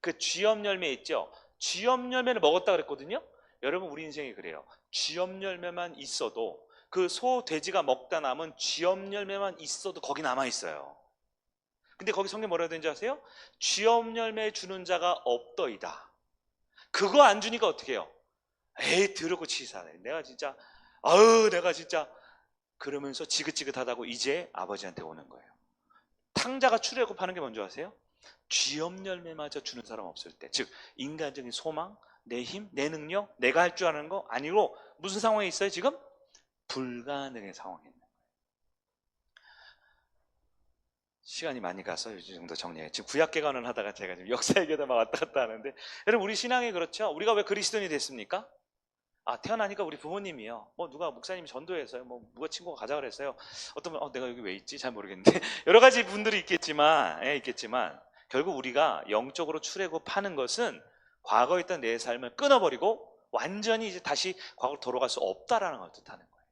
그 쥐염 열매 있죠. 쥐염 열매를 먹었다 그랬거든요. 여러분 우리 인생이 그래요. 쥐염 열매만 있어도 그 소 돼지가 먹다 남은 쥐염 열매만 있어도 거기 남아 있어요. 근데 거기 성경 뭐라고 되는지 아세요? 쥐염 열매 주는 자가 없더이다. 그거 안 주니까 어떻게 해요? 에이 더럽고 치사해. 내가 진짜 그러면서 지긋지긋하다고 이제 아버지한테 오는 거예요. 탕자가 출애굽하는 게 뭔지 아세요? 쥐염 열매마저 주는 사람 없을 때, 즉 인간적인 소망, 내 힘, 내 능력, 내가 할 줄 아는 거 아니고 무슨 상황에 있어요 지금? 불가능의 상황에 있는 거예요. 시간이 많이 가서 이 정도 정리해요. 지금 구약개관을 하다가 제가 지금 역사 얘기하다 막 왔다 갔다 하는데 여러분 우리 신앙이 그렇죠? 우리가 왜 그리스도인이 됐습니까? 태어나니까 우리 부모님이요. 누가 목사님이 전도해서요. 누가 친구가 가자 그랬어요. 어떤 분, 내가 여기 왜 있지? 잘 모르겠는데. 여러 가지 분들이 있겠지만 결국 우리가 영적으로 출애굽하는 것은 과거에 있던 내 삶을 끊어버리고 완전히 이제 다시 과거로 돌아갈 수 없다라는 걸 뜻하는 거예요.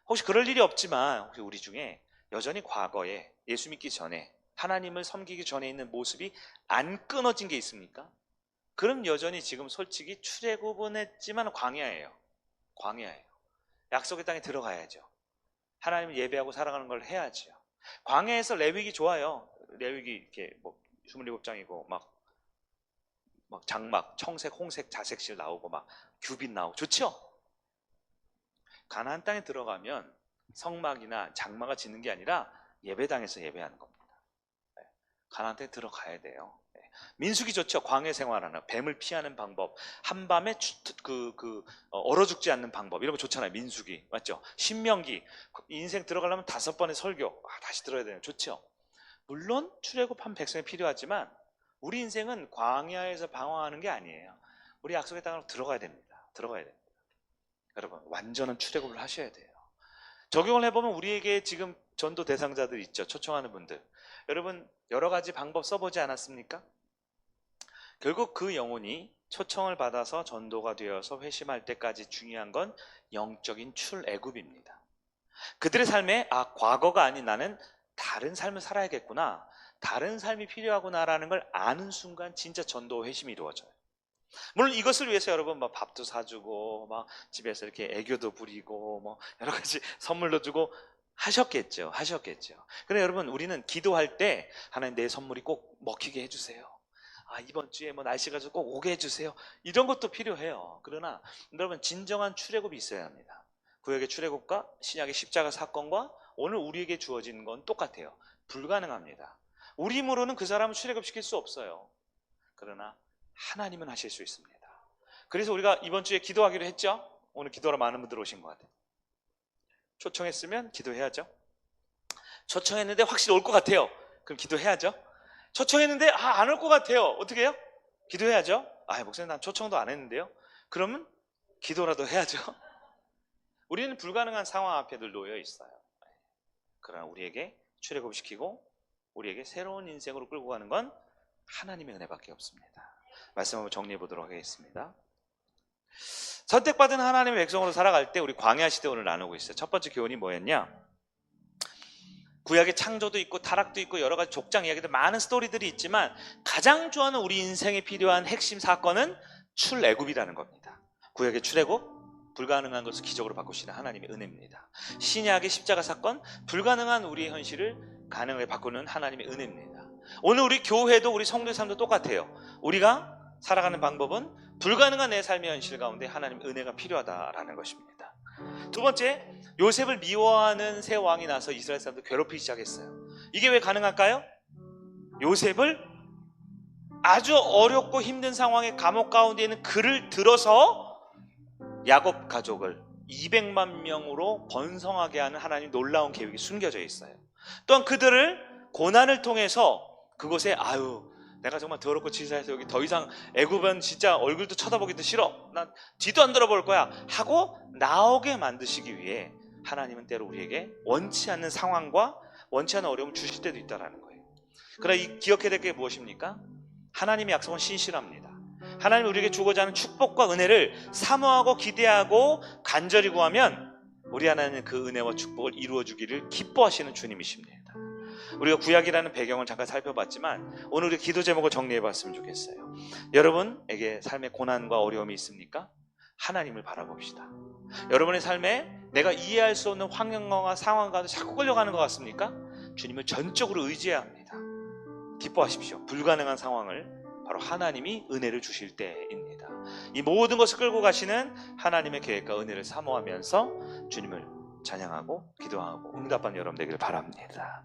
혹시 그럴 일이 없지만 혹시 우리 중에 여전히 과거에 예수 믿기 전에 하나님을 섬기기 전에 있는 모습이 안 끊어진 게 있습니까? 그럼 여전히 지금 솔직히 출애굽은 했지만 광야예요. 약속의 땅에 들어가야죠. 하나님을 예배하고 살아가는 걸 해야죠. 광야에서 레위기 좋아요. 레위기 이렇게 27장이고 막 장막, 청색, 홍색, 자색실 나오고 막 규빗 나오고 좋죠? 가나안 땅에 들어가면 성막이나 장막을 짓는 게 아니라 예배당에서 예배하는 겁니다. 가나안 땅에 들어가야 돼요. 민수기 좋죠. 광야 생활하는 뱀을 피하는 방법, 한밤에 얼어 죽지 않는 방법 이런 거 좋잖아요. 민수기 맞죠? 신명기 인생 들어가려면 5번의 설교 다시 들어야 돼요. 좋죠. 물론 출애굽한 백성이 필요하지만 우리 인생은 광야에서 방황하는 게 아니에요. 우리 약속의 땅으로 들어가야 됩니다. 여러분 완전한 출애굽을 하셔야 돼요. 적용을 해보면 우리에게 지금 전도 대상자들 있죠. 초청하는 분들. 여러분 여러 가지 방법 써보지 않았습니까? 결국 그 영혼이 초청을 받아서 전도가 되어서 회심할 때까지 중요한 건 영적인 출애굽입니다. 그들의 삶에 과거가 아닌 나는 다른 삶을 살아야겠구나, 다른 삶이 필요하구나라는 걸 아는 순간 진짜 전도 회심이 이루어져요. 물론 이것을 위해서 여러분 막 밥도 사주고 막 집에서 이렇게 애교도 부리고 뭐 여러 가지 선물도 주고 하셨겠죠. 그런데 여러분 우리는 기도할 때 하나님 내 선물이 꼭 먹히게 해주세요. 이번 주에 뭐 날씨가 좀 꼭 오게 해주세요. 이런 것도 필요해요. 그러나 여러분 진정한 출애굽이 있어야 합니다. 구약의 출애굽과 신약의 십자가 사건과 오늘 우리에게 주어진 건 똑같아요. 불가능합니다. 우리 힘으로는 그 사람을 출애굽시킬 수 없어요. 그러나 하나님은 하실 수 있습니다. 그래서 우리가 이번 주에 기도하기로 했죠. 오늘 기도하러 많은 분들 오신 것 같아요. 초청했으면 기도해야죠. 초청했는데 확실히 올 것 같아요. 그럼 기도해야죠. 초청했는데 안 올 것 같아요. 어떻게 해요? 기도해야죠. 목사님 난 초청도 안 했는데요. 그러면 기도라도 해야죠. 우리는 불가능한 상황 앞에 늘 놓여 있어요. 그러나 우리에게 출애굽시키고 우리에게 새로운 인생으로 끌고 가는 건 하나님의 은혜밖에 없습니다. 말씀 한번 정리해 보도록 하겠습니다. 선택받은 하나님의 백성으로 살아갈 때 우리 광야 시대 오늘 나누고 있어요. 첫 번째 교훈이 뭐였냐? 구약의 창조도 있고 타락도 있고 여러 가지 족장 이야기들 많은 스토리들이 있지만 가장 좋아하는 우리 인생에 필요한 핵심 사건은 출애굽이라는 겁니다. 구약의 출애굽, 불가능한 것을 기적으로 바꾸시는 하나님의 은혜입니다. 신약의 십자가 사건, 불가능한 우리의 현실을 가능하게 바꾸는 하나님의 은혜입니다. 오늘 우리 교회도 우리 성도의 삶도 똑같아요. 우리가 살아가는 방법은 불가능한 내 삶의 현실 가운데 하나님의 은혜가 필요하다라는 것입니다. 두 번째, 요셉을 미워하는 새 왕이 나서 이스라엘 사람들 괴롭히기 시작했어요. 이게 왜 가능할까요? 요셉을 아주 어렵고 힘든 상황에 감옥 가운데 있는 그를 들어서 야곱 가족을 200만 명으로 번성하게 하는 하나님 놀라운 계획이 숨겨져 있어요. 또한 그들을 고난을 통해서 그곳에 내가 정말 더럽고 치사해서 여기 더 이상 애굽은 진짜 얼굴도 쳐다보기도 싫어, 난 뒤도 안 돌아볼 거야 하고 나오게 만드시기 위해 하나님은 때로 우리에게 원치 않는 상황과 원치 않는 어려움을 주실 때도 있다는 거예요. 그러나 기억해야 될 게 무엇입니까? 하나님의 약속은 신실합니다. 하나님이 우리에게 주고자 하는 축복과 은혜를 사모하고 기대하고 간절히 구하면 우리 하나님은 그 은혜와 축복을 이루어주기를 기뻐하시는 주님이십니다. 우리가 구약이라는 배경을 잠깐 살펴봤지만 오늘 우리 기도 제목을 정리해봤으면 좋겠어요. 여러분에게 삶에 고난과 어려움이 있습니까? 하나님을 바라봅시다. 여러분의 삶에 내가 이해할 수 없는 환경과 상황과도 자꾸 끌려가는 것 같습니까? 주님을 전적으로 의지해야 합니다. 기뻐하십시오. 불가능한 상황을 바로 하나님이 은혜를 주실 때입니다. 이 모든 것을 끌고 가시는 하나님의 계획과 은혜를 사모하면서 주님을 찬양하고 기도하고 응답받는 여러분 되기를 바랍니다.